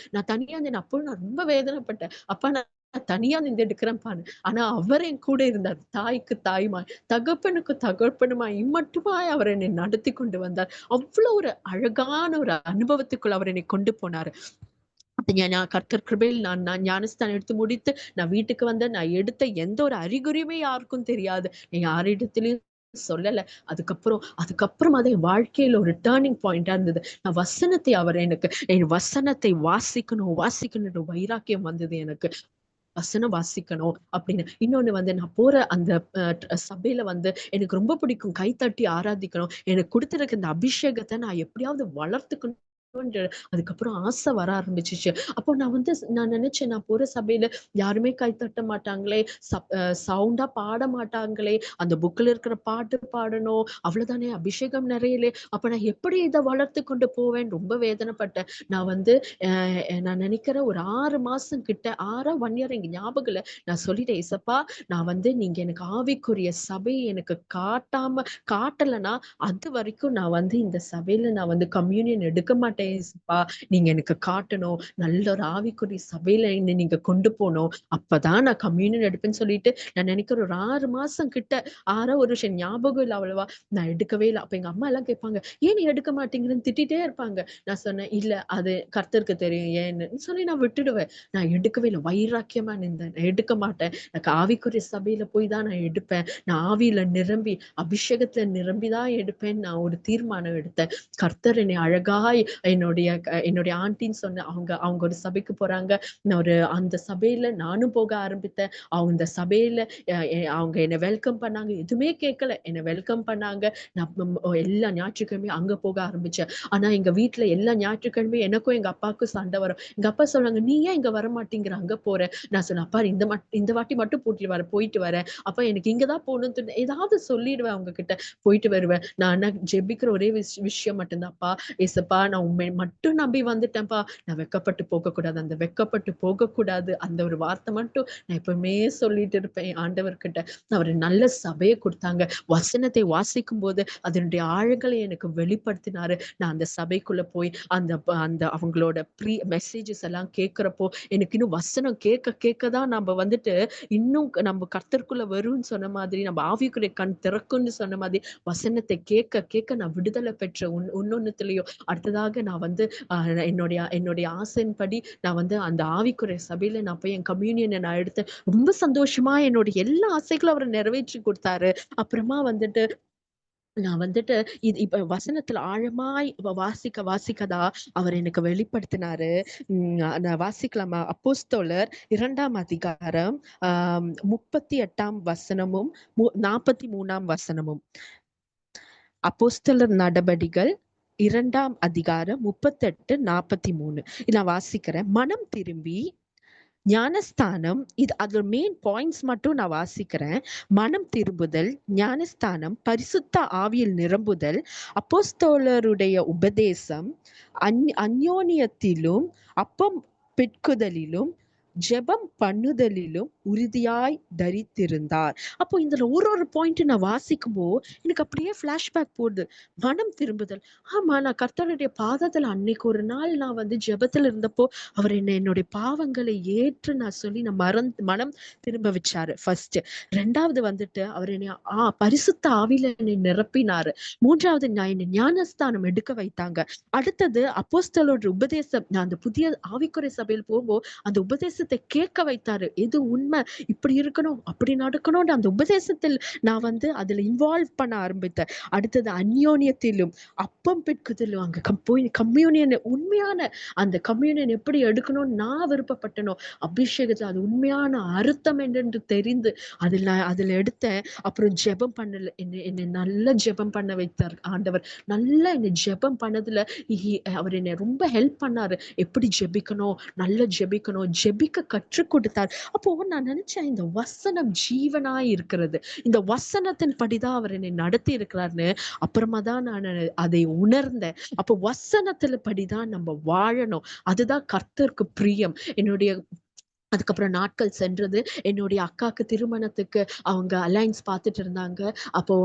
அப்போ நான் ரொம்ப வேதனைப்பட்டேன். அப்பா நான் தனியா நின்னு எடுக்கிறேன்ப்பான்னு. ஆனா அவர் என் கூட இருந்தார். தாய்க்கு தாயுமாய், தகப்பனுக்கு தகப்பனுமாய், இம்மட்டுமாய் அவர் என்னை நடத்தி கொண்டு வந்தார். அவ்ளோ ஒரு அழகான ஒரு அனுபவத்துக்குள்ள அவர் என்னை கொண்டு போனாரு. அப்ப நான் கர்த்தர் கிருபையில் நான் நான் ஞானஸ்தானம் எடுத்து முடித்து, நான் வீட்டுக்கு வந்தேன். நான் எடுத்த எந்த ஒரு அறிகுறியுமே யாருக்கும் தெரியாது. நான் யாரிடத்திலயும் சொல்லல. அதுக்கப்புறமா தான் என் வாழ்க்கையில ஒரு டர்னிங் பாயிண்ட்டா இருந்தது. என் வசனத்தை வாசிக்கணும்ன்ற வைராக்கியம் வந்தது எனக்கு. வசனம் வாசிக்கணும் அப்படின்னு. இன்னொன்னு வந்து நான் போற அந்த சபையில வந்து எனக்கு ரொம்ப பிடிக்கும். கைத்தட்டி ஆராதிக்கணும். எனக்கு குடுத்திருக்க இந்த அபிஷேகத்த நான் எப்படியாவது வளர்த்துக்கணும்ன்ற அதுக்கப்புறம் ஆசை வர ஆரம்பிச்சுச்சு. அப்போ நான் நினைச்சேன், நான் போற சபையில யாருமே கை தட்ட மாட்டாங்களே! சவுண்டா பாட மாட்டாங்களே! அந்த புக்ல இருக்கிற பாட்டு பாடணும். அவ்வளோதானே அபிஷேகம் நிறையலே! அப்ப நான் எப்படி இத வளர்த்து கொண்டு போவேன்? ரொம்ப வேதனைப்பட்டேன். நான் வந்து அ நான் நினைக்கிறேன் ஒரு 6 மாசம் கிட்ட 1 இயர் எனக்கு ஞாபகம் இல்ல. நான் சொல்லிட்டேன், "ஏசப்பா நீங்க எனக்கு ஆவிக்குரிய சபை எனக்கு காட்டலன்னா, அதுவரைக்கும் நான் வந்து இந்த சபையில நான் வந்து கம்யூனியன் எடுக்க மாட்டேன் ஏசப்பா. நீங்க எனக்கு காட்டணும். நல்ல ஒரு ஆவிக்குரிய சபையில என்ன நீங்க கொண்டு போணும். அப்பதான் நான் கம்யூனியன் எடுப்பேன்னு" சொல்லிட்டு நான் நினைக்கிறேன் ஒரு 6 மாசம் கிட்ட 6 ஒரு வருஷம் ஞாபகம் இல்ல அவ்வளவா. நான் எடுக்கவே இல்ல. அப்ப எங்க அம்மா எல்லாம் கேட்பாங்க, "ஏன் நீ எடுக்க மாட்டேங்கிறன்னு?" திட்டிட்டே இருப்பாங்க. நான் சொன்னேன், "இல்ல அது கர்த்தருக்கு தெரியும் ஏன்னு" சொல்லி நான் விட்டுடுவேன். நான் எடுக்கவே இல்ல. வைராக்கியமா நின்றேன். நான் எடுக்க மாட்டேன். எனக்கு ஆவிக்குரிய சபையில போய் தான் நான் எடுப்பேன். நான் ஆவியில நிரம்பி, அபிஷேகத்துல நிரம்பி தான் எடுப்பேன்னு நான் ஒரு தீர்மானம் எடுத்தேன். கர்த்தர் என்னை அழகாய் என்னுடைய ஆண்டின்னு சொன்ன அவங்க ஒரு சபைக்கு போறாங்க. நான் அந்த சபையில நானும் போக ஆரம்பித்தேன். அந்த சபையில அவங்க என்ன வெல்கம் பண்ணாங்க. எதுவுமே கேட்கல. என்ன வெல்கம் பண்ணாங்க. நான் எல்லா ஞாயிற்றுக்கிழமையும் அங்க போக ஆரம்பிச்சேன். ஆனா எங்க வீட்ல எல்லா ஞாயிற்றுக்கிழமையும் எனக்கும் எங்க அப்பாவுக்கும் சண்டை வரும். எங்க அப்பா சொன்னாங்க, "நீ ஏன் இங்க வரமாட்டேங்கிற? அங்க போற." நான் சொன்னேன், "அப்பா இந்த வாட்டி மட்டும் போயிட்டு வரேன். அப்பா எனக்கு இங்க தான் போகணும்னு தோணுது." ஏதாவது சொல்லிடுவேன் அவங்க கிட்ட. போயிட்டு வருவேன். நான் ஆனா ஜெபிக்கிற ஒரே விஷயம் மட்டும்தான்ப்பா, "ஏசப்பா நான் உம்மை மட்டும் நம்பி வந்துட்டேன்ப்பா. நான் வெட்கப்பட்டு போகக்கூடாது. அந்த வெட்கப்பட்டு போகக்கூடாது." அந்த ஒரு வார்த்தை மட்டும் நான் எப்பவுமே சொல்லிட்டு இருப்பேன் ஆண்டவர்கிட்ட. அவர் நல்ல சபைய குடுத்தாங்க. வசனத்தை வாசிக்கும்போது அதனுடைய ஆழங்களை எனக்கு வெளிப்படுத்தினாரு. நான் அந்த சபைக்குள்ள போய் அந்த அவங்களோட மெசேஜஸ் எல்லாம் கேட்கிறப்போ, எனக்கு இன்னும் வசனம் கேட்க தான் நம்ம வந்துட்டு இன்னும் நம்ம கர்த்தருக்குள்ள வரும்னு சொன்ன மாதிரி, நம்ம ஆவிக்குரிய கண் திறக்கும்னு சொன்ன மாதிரி, வசனத்தை கேட்க நான் விடுதலை பெற்ற ஒன்னொன்னுத்துலயும் அடுத்ததாக நான் வந்து என்னுடைய ஆசையின்படி நான் வந்து அந்த ஆவிக்குரிய சபையில நான் போய் என் கம்யூனியனை நான் எடுத்தேன். ரொம்ப சந்தோஷமா என்னோட எல்லா ஆசைகளும் அவர் நிறைவேற்றி கொடுத்தாரு. அப்புறமா வந்துட்டு நான் வந்துட்டு இப்ப வசனத்துல ஆழமாய் வாசிக்கதான் அவர் எனக்கு வெளிப்படுத்தினாரு. நான் வாசிக்கலாமா? அப்போஸ்தலர் 2ஆம் அதிகாரம் 38ஆம் வசனமும் 43ஆம் வசனமும். அப்போஸ்தலர் நடபடிகள் 2ஆம் அதிகாரம் 38, 43. நான் வாசிக்கிறேன். மனம் திரும்பி ஞானஸ்தானம், அதோட மெயின் பாயிண்ட்ஸ் மட்டும் நான் வாசிக்கிறேன். மனம் திரும்புதல், ஞானஸ்தானம், பரிசுத்த ஆவியில் நிரம்புதல், அப்போஸ்தலருடைய உபதேசம், அந்யோன்யத்திலும் அப்பம் பிட்குதலிலும் ஜெபம் பண்ணுதலிலும் உறுதியாய் தரித்திருந்தார். அப்போ இதுல ஒரு பாயிண்ட் நான் வாசிக்கும்போ எனக்கு அப்படியே பிளாஷ்பேக் போகுது. மனம் திரும்புதல். ஆமா, நான் கர்த்தருடைய பாதத்துல அன்னைக்கு ஒரு நாள் நான் வந்து ஜெபத்துல இருந்தப்போ அவர் என்னுடைய பாவங்களை ஏற்று நான் சொல்லி நான் மனம் திரும்ப வச்சாரு ஃபர்ஸ்ட். ரெண்டாவது வந்துட்டு அவர் என்னை பரிசுத்த ஆவியில என்னை நிரப்பினாரு. மூன்றாவது நான் என்னை ஞானஸ்தானம் எடுக்க வைத்தாங்க. அடுத்தது அப்போஸ்தலரோட உபதேசம். நான் அந்த புதிய ஆவிக்குறை சபையில் போகும்போது அந்த உபதேசத்தை கேட்க வைத்தாரு. எது உண்மை, இப்படி இருக்கணும், அப்படி நடக்கணும். அந்த உபதேசத்தில் நான் வந்து அதுல இன்வால்வ் பண்ண ஆரம்பித்தேன். அடுத்தது அந்யோன்யத்திலும் அப்பம் பிட்குதலும் அங்க போய் கம்யூனியன், உண்மையான அந்த கம்யூனியன் எப்படி எடுக்கணும்னு நான் விருப்பப்பட்டனோ, அபிஷேகத்துல அது உண்மையான அர்த்தம் என்று தெரிந்து அதுல எடுத்தேன். அப்புறம் ஜெபம் பண்ணல, என்னை நல்ல ஜெபம் பண்ண வைத்தார் ஆண்டவர். நல்லா என்னை ஜெபம் பண்ணதுல அவர் என்னை ரொம்ப ஹெல்ப் பண்ணாரு. எப்படி ஜெபிக்கணும், நல்ல ஜெபிக்கணும், ஜெபிக்க கற்றுக் கொடுத்தார். அப்போ நான் நினைச்சேன், இந்த வசனம் ஜீவனாய் இருக்கிறது, இந்த வசனத்தின் படிதான் அவர் என்னை நடத்தி இருக்கிறார்னு அப்புறமா தான் நான் அதை உணர்ந்தேன். அப்போ வசனத்துல படிதான் நம்ம வாழணும். அதுதான் கர்த்தருக்கு பிரியம். அதுக்கப்புறம் நாட்கள் சென்றது. என்னுடைய அக்காக்கு திருமணத்துக்கு அவங்க அலைன்ஸ் பார்த்துட்டு இருந்தாங்க. அப்போ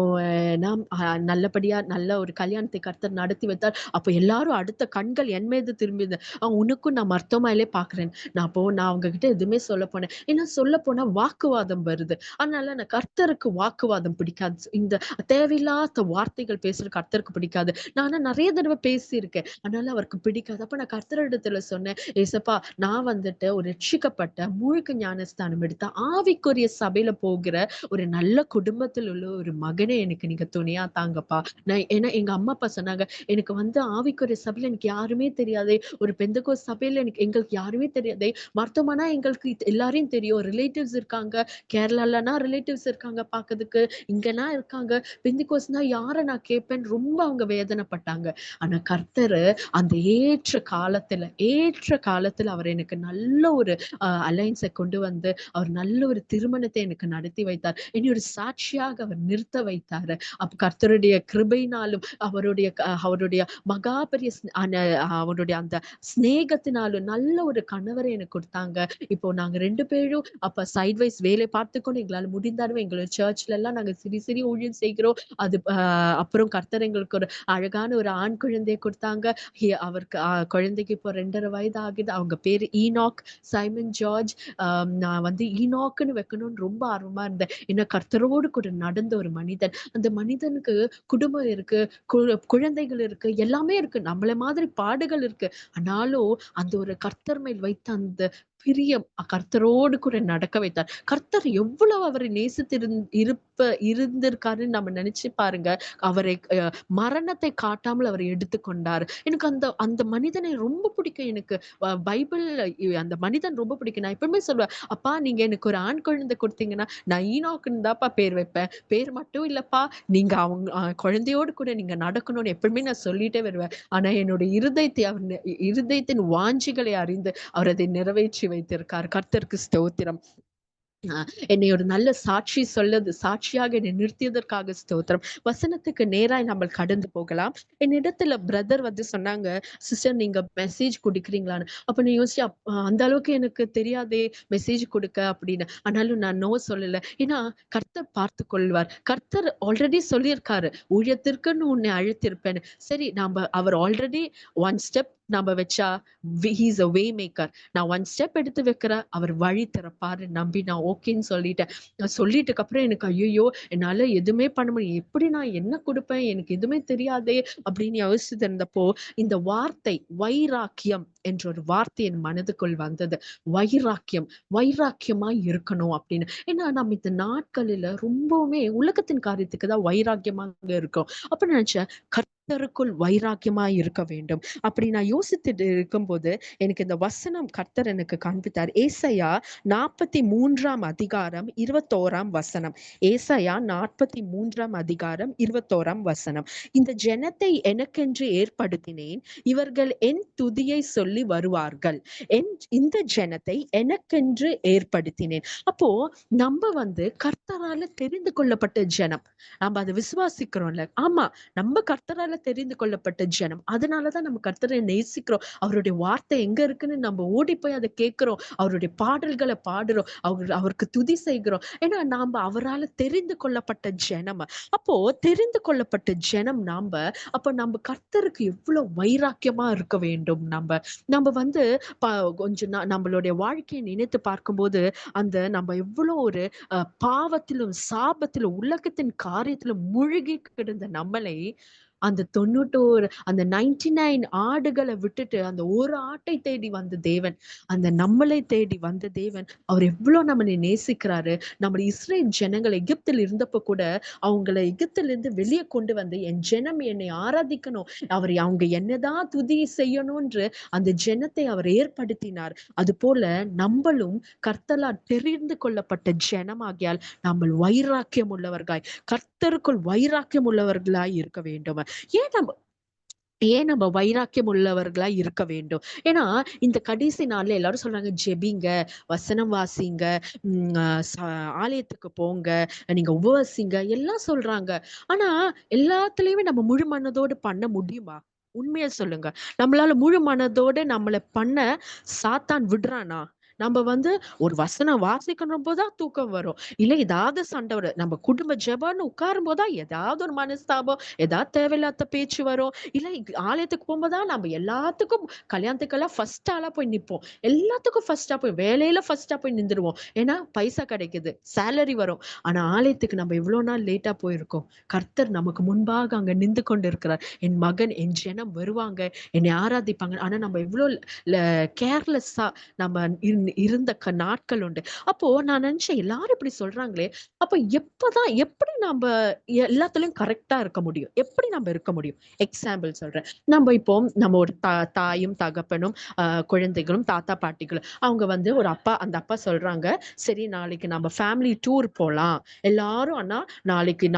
நான் நல்லபடியா நல்ல ஒரு கல்யாணத்தை கர்த்தர் நடத்தி வைத்தார். அப்போ எல்லாரும் அடுத்த கண்கள் என் மீது திரும்பியது. உனக்கும் நான் மருத்துவமனையிலே பார்க்கிறேன். நான் அவங்க கிட்ட எதுவுமே சொல்ல போனேன். ஏன்னா சொல்ல போனா வாக்குவாதம் வருது. அதனால நான் கர்த்தருக்கு வாக்குவாதம் பிடிக்காது. இந்த தேவையில்லாத வார்த்தைகள் பேசுறது கர்த்தருக்கு பிடிக்காது. நான் நிறைய தடவை பேசியிருக்கேன். அதனால அவருக்கு பிடிக்காது. அப்ப நான் கர்த்தரிடத்துல சொன்னேன், ஏசப்பா நான் வந்துட்டு ஒரு ரட்சிக்கப்பட்ட முழுக்க ஞானஸ்தானம் எடுத்த ஆவிக்குரிய சபையில போகிற ஒரு நல்ல குடும்பத்தில் உள்ள ஒரு மகனை எனக்கு நீங்க துணையா தாங்கப்பா. ஏன்னா எங்க அம்மா அப்பா சொன்னாங்க, எனக்கு வந்து ஆவிக்குரிய சபையில எனக்கு யாருமே தெரியாதே, ஒரு பெந்தகோஸ்து சபையில எங்களுக்கு யாருமே தெரியாதே, மருத்துவமனா எங்களுக்கு எல்லாரையும் தெரியும், ரிலேட்டிவ்ஸ் இருக்காங்க, கேரளாலனா ரிலேட்டிவ்ஸ் இருக்காங்க பாக்கிறதுக்கு, இங்கன்னா இருக்காங்க, பெந்தகோஸ்துனா யாரை நான் கேட்பேன்னு ரொம்ப அவங்க வேதனைப்பட்டாங்க. ஆனா கர்த்தர் அந்த ஏற்ற காலத்துல அவர் எனக்கு நல்ல ஒரு அலைன்ஸை கொண்டு வந்து அவர் நல்ல ஒரு திருமணத்தை எனக்கு நடத்தி வைத்தார். என்னை ஒரு சாட்சியாக அவர் நிறுத்த வைத்தாரு. அப்ப கர்த்தருடைய கிருபையினாலும் அவருடைய மகாபரிய அவருடைய அந்த ஸ்நேகத்தினாலும் நல்ல ஒரு கணவரை எனக்கு கொடுத்தாங்க. இப்போ நாங்க 2 பேரும் அப்ப சைட்வைஸ் வேலை பார்த்துக்கொண்டு எங்களால முடிந்தாலும் எங்களோட சர்ச்ல எல்லாம் நாங்க சிறு ஊழியம் செய்கிறோம். அது அப்புறம் கர்த்தர் எங்களுக்கு ஒரு அழகான ஒரு ஆண் குழந்தையை கொடுத்தாங்க. அவருக்கு குழந்தைக்கு இப்போ 2.5 வயது ஆகுது. அவங்க பேரு ஈனாக் சைமன் ஜார்ஜ். நான் வந்து ஈனாக்னு வைக்கணும்னு ரொம்ப ஆர்வமா இருந்தேன். ஏன்னா கர்த்தரோடு கூட நடந்த ஒரு மனிதன். அந்த மனிதனுக்கு குடும்பம் இருக்கு, குழந்தைகள் இருக்கு, எல்லாமே இருக்கு, நம்மள மாதிரி பாடுகள் இருக்கு. ஆனாலும் அந்த ஒரு கர்த்தர் மேல் வைத்த அந்த பிரியம் கர்த்தரோடு கூட நடக்க வைத்தார். கர்த்தர் எவ்வளவு அவரை இருந்திருக்காருன்னு நம்ம நினைச்சு பாருங்க. அவரை மரணத்தை காட்டாமல் அவர் எடுத்துக்கொண்டார். எனக்கு அந்த அந்த மனிதனை ரொம்ப பிடிக்கும். எனக்கு பைபிள் அந்த மனிதன் ரொம்ப பிடிக்கும். நான் எப்பவுமே சொல்லுவேன், அப்பா நீங்க எனக்கு ஒரு ஆண் குழந்தை கொடுத்தீங்கன்னா நான் ஈனோக்குன்னு தான்ப்பா பேர் வைப்பேன். பேர் மட்டும் இல்லப்பா, நீங்க அவங்க குழந்தையோடு கூட நீங்க நடக்கணும்னு எப்பவுமே நான் சொல்லிட்டே வருவேன். ஆனா என்னோட இருதயத்தின் வாஞ்சிகளை அறிந்து அவர் அதை நிறைவேற்றி வைத்திருக்கார். கர்த்தருக்கு ஸ்தோத்திரம். என்னை ஒரு நல்ல சாட்சியாக என்னை நிறுத்தியதற்காக ஸ்தோத்திரம். வசனத்துக்கு நேராய் நம்ம கடந்து போகலாம். என்னிடத்துல பிரதர் வந்து சொன்னாங்க, சிஸ்டர் நீங்க மெசேஜ் கொடுக்குறீங்களான்னு. அப்ப நான் யோசிச்சேன், அந்த அளவுக்கு எனக்கு தெரியாதே மெசேஜ் கொடுக்க அப்படின்னு. ஆனாலும் நான் நோ சொல்லல. ஏன்னா கர்த்தர் பார்த்து கொள்வார். கர்த்தர் ஆல்ரெடி சொல்லியிருக்காரு, ஊழியத்திற்குன்னு உன்னை அழைத்திருப்பேன்னு. சரி, அவர் ஆல்ரெடி ஒன் ஸ்டெப் நம்ம வச்சா ஹீஸ் அ வே மேக்கர். நான் ஒன் ஸ்டெப் எடுத்து வைக்கிறேன், அவர் வழி திறப்பாரு நம்பி நான் ஓகேன்னு சொல்லிட்டேன். சொல்லிட்டுக்கு அப்புறம் எனக்கு ஐயோ என்னால எதுவுமே பண்ண முடியும், எப்படி நான் என்ன கொடுப்பேன், எனக்கு எதுவுமே தெரியாதே அப்படின்னு யோசிச்சுட்டு இருந்தப்போ இந்த வார்த்தை வைராக்கியம் என்ற ஒரு வார்த்தை என் மனதுக்குள் வந்தது. வைராக்கியமா இருக்கணும் அப்படின்னு. ஏன்னா நம்ம இந்த நாட்களில ரொம்பவுமே உலகத்தின் காரியத்துக்கு தான் வைராக்கியமாக இருக்கும். அப்ப நினைச்சேன், கர்த்தருக்குள் வைராக்கியமா இருக்க வேண்டும் அப்படி நான் யோசித்துட்டு இருக்கும்போது எனக்கு இந்த வசனம் கர்த்தர் எனக்கு காண்பித்தார். ஏசாயா 43 அதிகாரம் 21 வசனம். ஏசாயா 43 அதிகாரம் 21 வசனம். இந்த ஜனத்தை எனக்கென்று ஏற்படுத்தினேன், இவர்கள் என் துதியை சொல்லி வருவார்கள். இந்த ஜனத்தை எனக்கென்று ஏற்படுத்தினேன். அப்போ நம்ம வந்து கர்த்தரால தெரிந்து கொள்ளப்பட்ட ஜனம். நம்ம அதை விசுவாசிக்கிறோம்ல. ஆமா, நம்ம கர்த்தரால தெரிந்து கொள்ளப்பட்ட ஜனம். அதனாலதான் நம்ம கர்த்தரை நேசிக்கிறோம். அவருடைய வார்த்தை எங்க இருக்குன்னு நம்ம ஓடி போய் அதை கேட்கிறோம். அவருடைய பாடல்களை பாடுறோம். அவருக்கு துதி செய்கிறோம். ஏன்னா நாம அவரால் தெரிந்து கொள்ளப்பட்ட ஜனம். அப்போ தெரிந்து கொள்ளப்பட்ட ஜனம் அப்ப நம்ம கர்த்தருக்கு எவ்வளவு வைராக்கியமா இருக்க வேண்டும். நம்ம வந்து கொஞ்சம் நம்மளுடைய வாழ்க்கையை நினைத்து பார்க்கும்போது நம்ம எவ்வளவு ஒரு பாவத்திலும் சாபத்திலும் உலகத்தின் காரியத்திலும் மூழ்கி கிடந்த நம்மளை அந்த 99 ஆடுகளை விட்டுட்டு அந்த ஒரு ஆட்டை தேடி வந்த தேவன், அந்த நம்மளை தேடி வந்த தேவன், அவர் எவ்வளவு நம்மளை நேசிக்கிறாரு. நம்ம இஸ்ரேல் ஜனங்கள் எகிப்தில் இருந்தப்ப கூட அவங்களை எகிப்திலிருந்து வெளியே கொண்டு வந்து என் ஜனம் என்னை ஆராதிக்கணும், அவங்க என்னதான் துதி செய்யணும்ன்று அந்த ஜனத்தை அவர் ஏற்படுத்தினார். அது போல நம்மளும் கர்த்தரால் தெரிந்து கொள்ளப்பட்ட ஜனமாகியால் நம்ம வைராக்கியம் உள்ளவர்களாய், கர்த்தருக்குள் வைராக்கியம் உள்ளவர்களாய் இருக்க வேண்டும். ஏன் நம்ம வைராக்கியம் உள்ளவர்களா இருக்க வேண்டும்? ஏன்னா இந்த கடைசி நாள்ல எல்லாரும் சொல்றாங்க, ஜெபிங்க, வசனம் வாசிங்க, ஆலயத்துக்கு போங்க, நீங்க உபவாசிங்க எல்லாம் சொல்றாங்க. ஆனா எல்லாத்துலயுமே நம்ம முழு மனதோடு பண்ண முடியுமா? உண்மையா சொல்லுங்க. நம்மளால முழு மனதோட நம்மளை பண்ண சாத்தான் விடுறானா? நம்ம வந்து ஒரு வசனம் வாசிக்கணும் போதுதான் தூக்கம் வரும். இல்ல ஏதாவது சண்டை வரும். நம்ம குடும்ப ஜெபம்னு உட்காரும் போதுதான் ஏதாவது ஒரு மனஸ்தாபம், ஏதாவது தேவையில்லாத பேச்சு வரும். இல்ல ஆலயத்துக்கு போகும்போதுதான் நம்ம எல்லாத்துக்கும் கல்யாணத்துக்கெல்லாம் ஃபர்ஸ்ட் ஆளா போய் நிப்போம். எல்லாத்துக்கும் ஃபர்ஸ்டா போய் வேலையில ஃபர்ஸ்டா போய் நின்றுவோம். ஏன்னா பைசா கிடைக்குது, சேலரி வரும். ஆனா ஆலயத்துக்கு நம்ம எவ்வளவு நாள் லேட்டா போயிருக்கோம். கர்த்தர் நமக்கு முன்பாக அங்க நின்று கொண்டு இருக்கிறார். என் மகன் என் ஜனம் வருவாங்க, என்னை ஆராதிப்பாங்க. ஆனா நம்ம எவ்வளவு கேர்லெஸ்ஸா நம்ம இருந்த நாட்கள் உண்டு. அப்போ நான் நினைச்சேன், எல்லாரும் இப்படி சொல்றாங்களே, அப்ப எப்படி நம்ம எல்லாத்துலயும் கரெக்டா இருக்க முடியும்? எப்படி நம்ம இருக்க முடியும்? எக்ஸாம்பிள் சொல்றேன். நம்ம ஒரு தாயும் தகப்பனும் குழந்தைகளும் தாத்தா பாட்டிகளும் அவங்க வந்து அந்த அப்பா சொல்றாங்க, சரி நாளைக்கு நம்ம ஃபேமிலி டூர் போலாம் எல்லாரும். ஆனா நாளைக்கு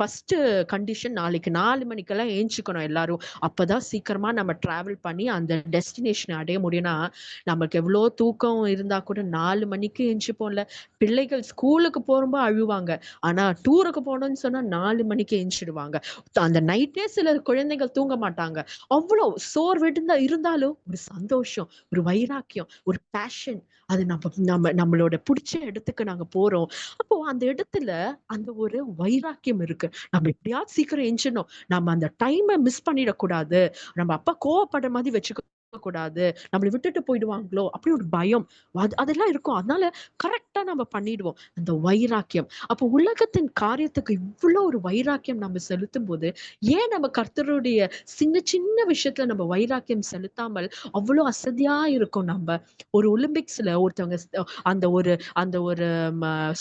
ஃபர்ஸ்ட் கண்டிஷன், நாளைக்கு 4 மணிக்கெல்லாம் ஏஞ்சிக்கணும் எல்லாரும். அப்பதான் சீக்கிரமா நம்ம டிராவல் பண்ணி அந்த டெஸ்டினேஷன் அடைய முடியும்னா, நமக்கு எவ்வளவு தூக்கம் இருந்தா கூட 4 மணிக்கு எஞ்சிப்போம்ல. பிள்ளைகள் ஸ்கூலுக்கு போறப்போ அழுவாங்க. ஆனா டூருக்கு போனோம்னு சொன்னா 4 மணிக்கு எஞ்சிடுவாங்க. அந்த நைட்டே சில குழந்தைகள் தூங்க மாட்டாங்க. அவ்வளவு சோர்வெடுந்தா இருந்தாலும் ஒரு சந்தோஷம், ஒரு வைராக்கியம், ஒரு பேஷன். அது நம்மளோட பிடிச்ச இடத்துக்கு நாங்க போறோம். அப்போ அந்த இடத்துல அந்த ஒரு வைராக்கியம் இருக்கு. நம்ம எப்படியாவது சீக்கிரம் எஞ்சிடணும். நம்ம அந்த டைமை மிஸ் பண்ணிடக்கூடாது. நம்ம அப்பா கோவப்படுற மாதிரி வச்சுக்க கூடாது, நம்மள விட்டுட்டு போயிடுவாங்களோ அப்படி ஒரு பயம் அதெல்லாம் இருக்கும். அதனால கரெக்டா நம்ம பண்ணிடுவோம் அந்த வைராக்கியம். அப்போ உலகத்தின் காரியத்துக்கு இவ்வளவு ஒரு வைராக்கியம் நம்ம செலுத்தும் போது, ஏன் நம்ம கர்த்தருடைய சின்ன சின்ன விஷயத்துல நம்ம வைராக்கியம் செலுத்தாமல் அவ்வளவு அசதியா இருக்கும்? நம்ம ஒரு ஒலிம்பிக்ஸ்ல ஒருத்தவங்க அந்த ஒரு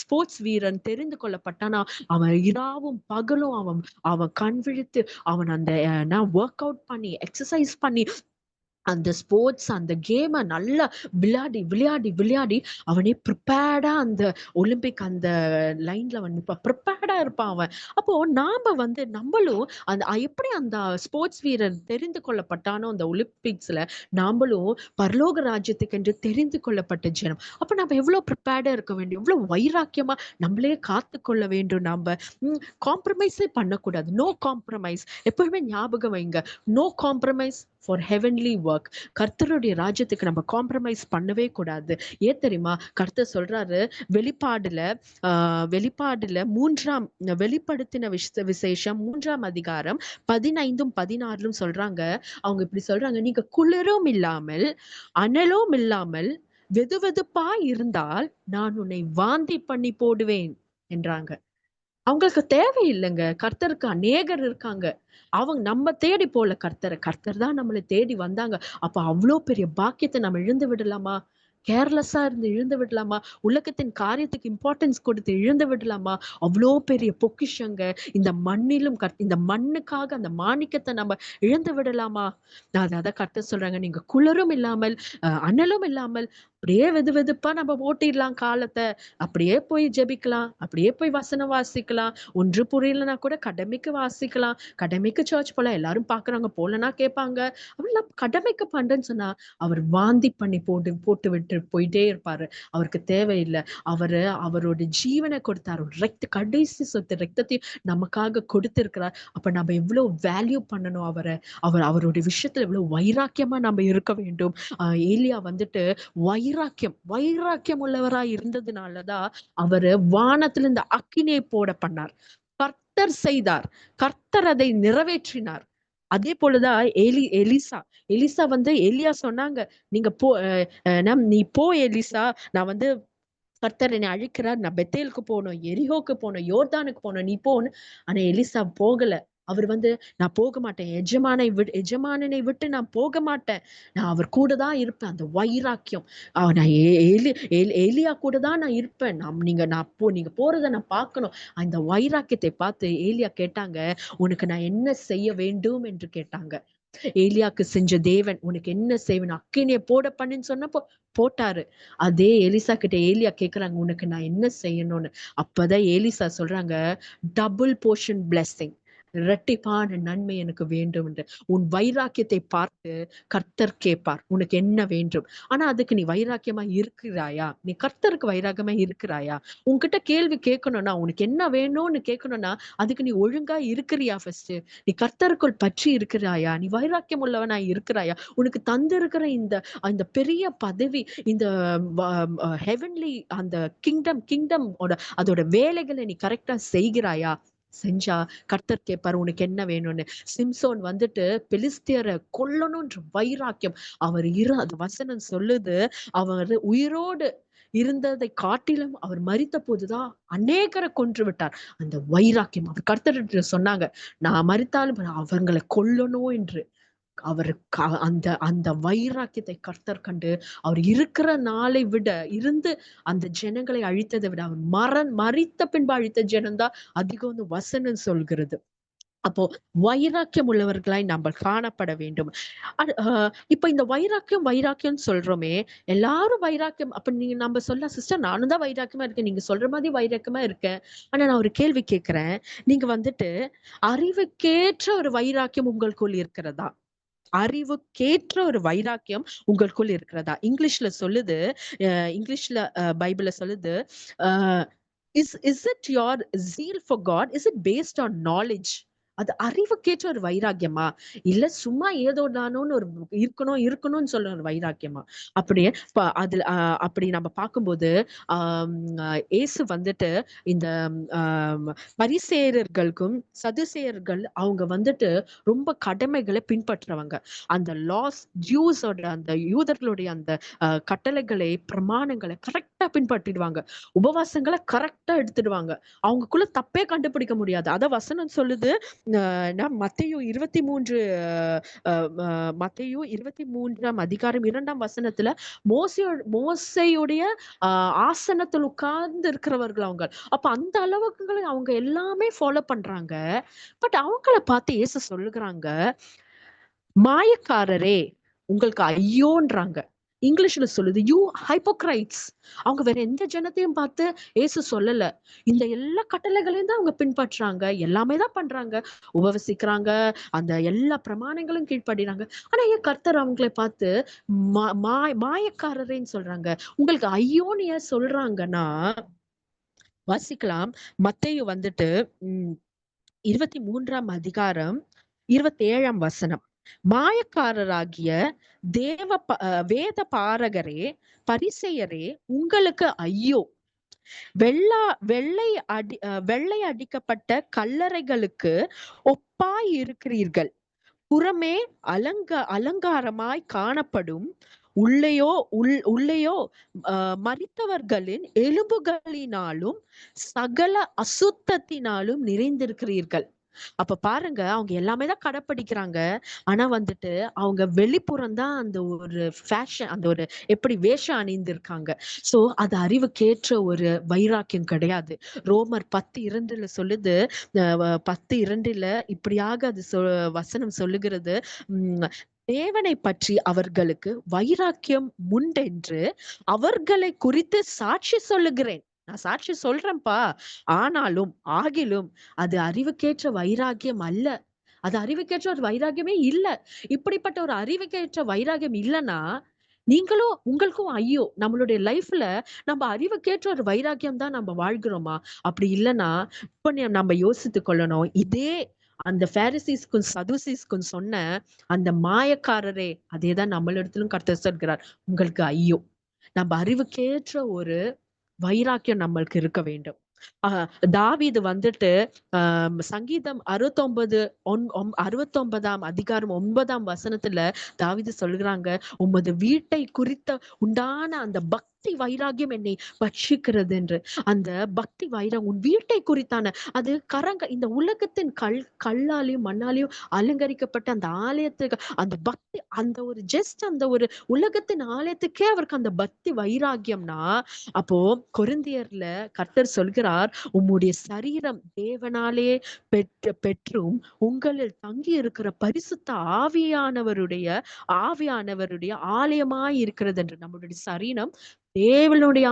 ஸ்போர்ட்ஸ் வீரன் தெரிந்து கொள்ளப்பட்டானா, அவன் இராவும் பகலும் அவன் அவன் கண் விழித்து அவன் அந்த ஒர்க் அவுட் பண்ணி எக்ஸசைஸ் பண்ணி அந்த ஸ்போர்ட்ஸ் அந்த கேம நல்லா விளையாடி விளையாடி விளையாடி அவனே ப்ரிப்பேர்டா அந்த ஒலிம்பிக் அந்த லைன்ல வந்து ப்ரிப்பேர்டா இருப்பான் அவன். அப்போ நாம வந்து நம்மளும் அந்த எப்படி அந்த ஸ்போர்ட்ஸ் வீரர் தெரிந்து கொள்ளப்பட்டானோ அந்த ஒலிம்பிக்ஸ்ல, நாமளும் பரலோக ராஜ்யத்துக்கு என்று தெரிந்து கொள்ளப்பட்ட ஜனம். அப்ப நம்ம எவ்வளவு ப்ரிப்பேர்டா இருக்க வேண்டும், எவ்வளவு வைராக்கியமா நம்மளே காத்து கொள்ள வேண்டும். நாம காம்ப்ரமைஸே பண்ணக்கூடாது. No compromise. எப்பவுமே ஞாபகம் வைங்க, no compromise for heavenly work. கர்த்தருடைய ராஜ்யத்துக்கு நம்ம காம்ப்ரமைஸ் பண்ணவே கூடாது. ஏன் தெரியுமா? கர்த்தர் சொல்றாரு வெளிப்பாடுல வெளிப்படுத்தின விசேஷம் 3ஆம் அதிகாரம் 15 16 சொல்றாங்க. அவங்க இப்படி சொல்றாங்க, நீங்க குளிரும் இல்லாமல் அனலும் இல்லாமல் வெதுவெதுப்பா இருந்தால் நான் உன்னை வாந்தி பண்ணி போடுவேன் என்றாங்க. அவங்களுக்கு தேவையில்லைங்க. கர்த்தருக்கு அநேகர் இருக்காங்க. அவங்க நம்ம தேடி போல கர்த்தர் தான் நம்மளை தேடி வந்தாங்க. அப்ப அவ்வளோ பெரிய பாக்கியத்தை நம்ம இழந்து விடலாமா? கேர்லெஸ்ஸா இருந்து இழந்து விடலாமா? உலகத்தின் காரியத்துக்கு இம்பார்ட்டன்ஸ் கொடுத்து இழந்து விடலாமா? அவ்வளோ பெரிய பொக்கிஷங்க இந்த மண்ணிலும் இந்த மண்ணுக்காக அந்த மாணிக்கத்தை நம்ம இழந்து விடலாமா? அதான் கர்த்தர் சொல்றாங்க, நீங்க குளிரும் இல்லாமல் அனலும் இல்லாமல் அப்படியே வெது வெதுப்பா நம்ம ஓட்டிடலாம் காலத்தை. அப்படியே போய் ஜெபிக்கலாம், அப்படியே போய் வசனம் வாசிக்கலாம், ஒன்று புரியலனா கூட கடமைக்கு வாசிக்கலாம், கடமைக்கு சர்ச் போலாம், எல்லாரும் பாக்குறாங்க போலனா கேட்பாங்க. அப்படிலாம் கடமைக்கு பண்றேன்னு சொன்னா அவர் வாந்தி பண்ணி போட்டு விட்டு போயிட்டே இருப்பாரு. அவருக்கு தேவையில்லை. அவரோட ஜீவனை கொடுத்தாரு. கடைசி சொத்து ரத்தத்தையும் நமக்காக கொடுத்திருக்கிறார். அப்ப நம்ம எவ்வளவு வேல்யூ பண்ணணும் அவருடைய விஷயத்துல எவ்வளவு வைராக்கியமா நம்ம இருக்க வேண்டும். ஏலியா வந்துட்டு வைராக்கியம் உள்ளவராய் இருந்ததுனாலதான் அவரு வானத்துல இந்த அக்கினியை போட பண்ணார். கர்த்தர் செய்தார், கர்த்தர் அதை நிறைவேற்றினார். அதே போலதான் எலிசா வந்து எலியா சொன்னாங்க, நீங்க நீ போ எலிசா, நான் வந்து கர்த்தர் என்னை அழிக்கிறார், நான் பெத்தேலுக்கு போகணும், எரிகோக்கு போகணும், யோர்தானுக்கு போகணும், நீ போன்னு. ஆனா எலிசா போகல. அவர் வந்து, நான் போக மாட்டேன், எஜமானனை விட்டு நான் போக மாட்டேன், நான் அவர் கூட தான் இருப்பேன். அந்த வைராக்கியம், நான் எலியா கூட தான் நான் இருப்பேன், நீங்க போறதை நான் பார்க்கணும். அந்த வைராக்கியத்தை பார்த்து ஏலியா கேட்டாங்க, உனக்கு நான் என்ன செய்ய வேண்டும் என்று கேட்டாங்க. ஏலியாக்கு செஞ்ச தேவன் உனக்கு என்ன செய்வேன், அக்கினியை போட பண்ணுன்னு சொன்னப்போ போட்டாரு. அதே எலிசா கிட்ட ஏலியா கேக்குறாங்க, உனக்கு நான் என்ன செய்யணும்னு. அப்பதான் எலிசா சொல்றாங்க, டபுள் போர்ஷன் பிளெஸிங், இரட்டிப்பான நன்மை எனக்கு வேண்டும் என்று. உன் வைராக்கியத்தை பார்த்து கர்த்தர் கேட்பார், உனக்கு என்ன வேண்டும். ஆனா அதுக்கு நீ வைராக்கியமா இருக்கிறாயா? நீ கர்த்தருக்கு வைராக்கியமா இருக்கிறாயா? உன்கிட்ட கேள்வி கேட்கணும்னா, உனக்கு என்ன வேணும்னு கேட்கணும்னா அதுக்கு நீ ஒழுங்கா இருக்கிறியா? ஃபர்ஸ்ட் நீ கர்த்தருக்குள் பற்றி இருக்கிறாயா? நீ வைராக்கியம் உள்ளவனா இருக்கிறாயா? உனக்கு தந்திருக்கிற இந்த பெரிய பதவி, இந்த ஹெவன்லி அந்த கிங்டம் அதோட வேலைகளை நீ கரெக்டா செய்கிறாயா? செஞ்சா கர்த்தர் கேட்பாரு, உனக்கு என்ன வேணும்னு. சிம்சோன் வந்துட்டு பெலிஸ்தியரை கொல்லணும்ன்ற வைராக்கியம் அது வசனம் சொல்லுது, அவர் உயிரோடு இருந்ததை காட்டிலும் அவர் மரித்த போதுதான் அநேகரை கொன்று விட்டார். அந்த வைராக்கியம் அவர் கர்த்தர் சொன்னாங்க, நான் மரித்தாலும் அவங்களை கொல்லணும் என்று. அவருக்கு அந்த வைராக்கியத்தை கர்த்தர் கண்டு அவர் இருக்கிற நாளை விட இருந்து அந்த ஜனங்களை அழித்ததை விட அவர் மரித்த பின்பு அழித்த ஜனம்தான் அதிகம் வசனம் சொல்கிறது. அப்போ வைராக்கியம் உள்ளவர்களாய் நம்ம காணப்பட வேண்டும். இப்ப இந்த வைராக்கியம் சொல்றோமே, எல்லாரும் வைராக்கியம். அப்ப நம்ம சொல்ல, சிஸ்டர் நானும் தான் வைராக்கியமா இருக்கேன், நீங்க சொல்ற மாதிரி வைராக்கியமா இருக்கேன். ஆனா நான் ஒரு கேள்வி கேட்கிறேன், நீங்க வந்துட்டு அறிவுக்கேற்ற ஒரு வைராக்கியம் உங்களுக்குள் இருக்கிறதா? அறிவுக்கேற்ற ஒரு வைராக்கியம் உங்களுக்குள் இருக்கிறதா? இங்கிலீஷ்ல சொல்லுது, இங்கிலீஷ்ல பைபிள்ல சொல்லுது, is it your zeal for God, is it based on knowledge அது அறிவுக்கேற்ற ஒரு வைராக்கியமா, இல்ல சும்மா ஏதோ நானோன்னு ஒரு இருக்கணும்னு சொல்ற ஒரு வைராக்கியமா? அப்படியே அதுல அப்படி நம்ம பார்க்கும்போது இயேசு வந்துட்டு இந்த பரிசேயர்களுக்கும் சதுசேயர்கள் அவங்க வந்துட்டு ரொம்ப கடமைகளை பின்பற்றுறவங்க. அந்த லாஸ் ஜூஸோட அந்த யூதர்களுடைய அந்த கட்டளைகளை பிரமாணங்களை கரெக்டா பின்பற்றிடுவாங்க. உபவாசங்களை கரெக்டா எடுத்துடுவாங்க. அவங்களுக்குள்ள தப்பே கண்டுபிடிக்க முடியாது. அத வசனம் சொல்லுது. மத்தேயு 23 மத்தேயு 23ஆம் அதிகாரம் 2ஆம் வசனத்துல மோசேயுடைய ஆசனத்தில் உட்கார்ந்து இருக்கிறவர்கள் அவங்க. அப்ப அந்த அளவுக்கு அவங்க எல்லாமே ஃபாலோ பண்றாங்க. பட் அவங்கள பார்த்து இயேசு சொல்லுகிறாங்க, மாயக்காரரே உங்களுக்கு ஐயோன்றாங்க. இங்கிலீஷ்ல சொல்லுது, யூ ஹைப்போக்ரைட்ஸ். அவங்க வேற எந்த ஜனத்தையும் பார்த்து இயேசு சொல்லல. இந்த எல்லா கட்டளைகளையும் தான் அவங்க பின்பற்றுறாங்க. எல்லாமே தான் பண்றாங்க. உபவசிக்கிறாங்க. அந்த எல்லா பிரமாணங்களும் கீழ்ப்படிறாங்க. ஆனா ஏன் கர்த்தர் அவங்களை பார்த்து மாயக்காரரேன்னு சொல்றாங்க? உங்களுக்கு ஐயோன்னு ஏன் சொல்றாங்கன்னா, வாசிக்கலாம். மத்தேயு வந்துட்டு 23ஆம் அதிகாரம் 27ஆம் வசனம். மாயக்காரராகிய வேத பாரகரே, பரிசேயரே, உங்களுக்கு ஐயோ! வெள்ளை அடிக்கப்பட்ட கல்லறைகளுக்கு ஒப்பாய் இருக்கிறீர்கள். புறமே அலங்காரமாய் காணப்படும், உள்ளேயோ மரித்தவர்களின் எலும்புகளினாலும் சகல அசுத்தத்தினாலும் நிறைந்திருக்கிறீர்கள். அப்ப பாருங்க, அவங்க எல்லாமே தான் கடைப்பிடிக்கிறாங்க. ஆனா வந்துட்டு அவங்க வெளிப்புறம் தான் அந்த ஒரு ஃபேஷன், அந்த ஒரு எப்படி வேஷம் அணிந்திருக்காங்க. சோ அது அறிவுக்கேற்ற ஒரு வைராக்கியம் கிடையாது. ரோமர் 10:2 சொல்லுது. 10:2 இப்படியாக அது வசனம் சொல்லுகிறது. தேவனை பற்றி அவர்களுக்கு வைராக்கியம் உண்டென்று அவர்களை குறித்து சாட்சி சொல்லுகிறேன். நான் சாட்சி சொல்றேன்ப்பா. ஆகிலும் அது அறிவுக்கேற்ற வைராக்கியம் அல்ல. அது அறிவுக்கேற்ற ஒரு வைராக்கியமே இல்ல. இப்படிப்பட்ட ஒரு அறிவுக்கேற்ற வைராக்கியம் இல்லைன்னா, உங்களுக்கும் ஐயோ! நம்மளுடைய லைஃப்ல நம்ம அறிவுக்கேற்ற ஒரு வைராக்கியம் தான் நம்ம வாழ்கிறோமா? அப்படி இல்லைன்னா, இப்ப நம்ம யோசித்துக் கொள்ளணும். இதே அந்த பாரிசீஸ்க்கும் சதுசீஸ்க்கும் சொன்ன அந்த மாயக்காரரே அதேதான் நம்மளிடத்திலும் கர்த்தர் சொல்கிறார். உங்களுக்கு ஐயோ! நம்ம அறிவுக்கேற்ற ஒரு வைராக்கியம் நம்மளுக்கு இருக்க வேண்டும். தாவீது வந்துட்டு சங்கீதம் 69ஆம் அதிகாரம் 9ஆம் வசனத்துல தாவீது சொல்கிறாங்க, உமது வீட்டை குறித்த உண்டான அந்த பக்தி வைராகியம் என்னை பட்சிக்கிறது என்று. அந்த பக்தி வைராகம் உன் வீட்டை குறித்தான அது இந்த உலகத்தின் கல்லாலையும் மண்ணாலையும் அலங்கரிக்கப்பட்ட அந்த ஆலயத்துக்கு அந்த பக்தி, அந்த ஒரு அந்த ஒரு உலகத்தின் ஆலயத்துக்கே அவருக்கு அந்த பக்தி வைராகியம்னா, அப்போ கொரிந்தியர்ல கர்த்தர் சொல்கிறார், உம்முடைய சரீரம் தேவனாலே பெற்றும் உங்களில் தங்கி இருக்கிற பரிசுத்த ஆவியானவருடைய ஆலயமாய் இருக்கிறது என்று. நம்மளுடைய சரீரம் தேவனுடைய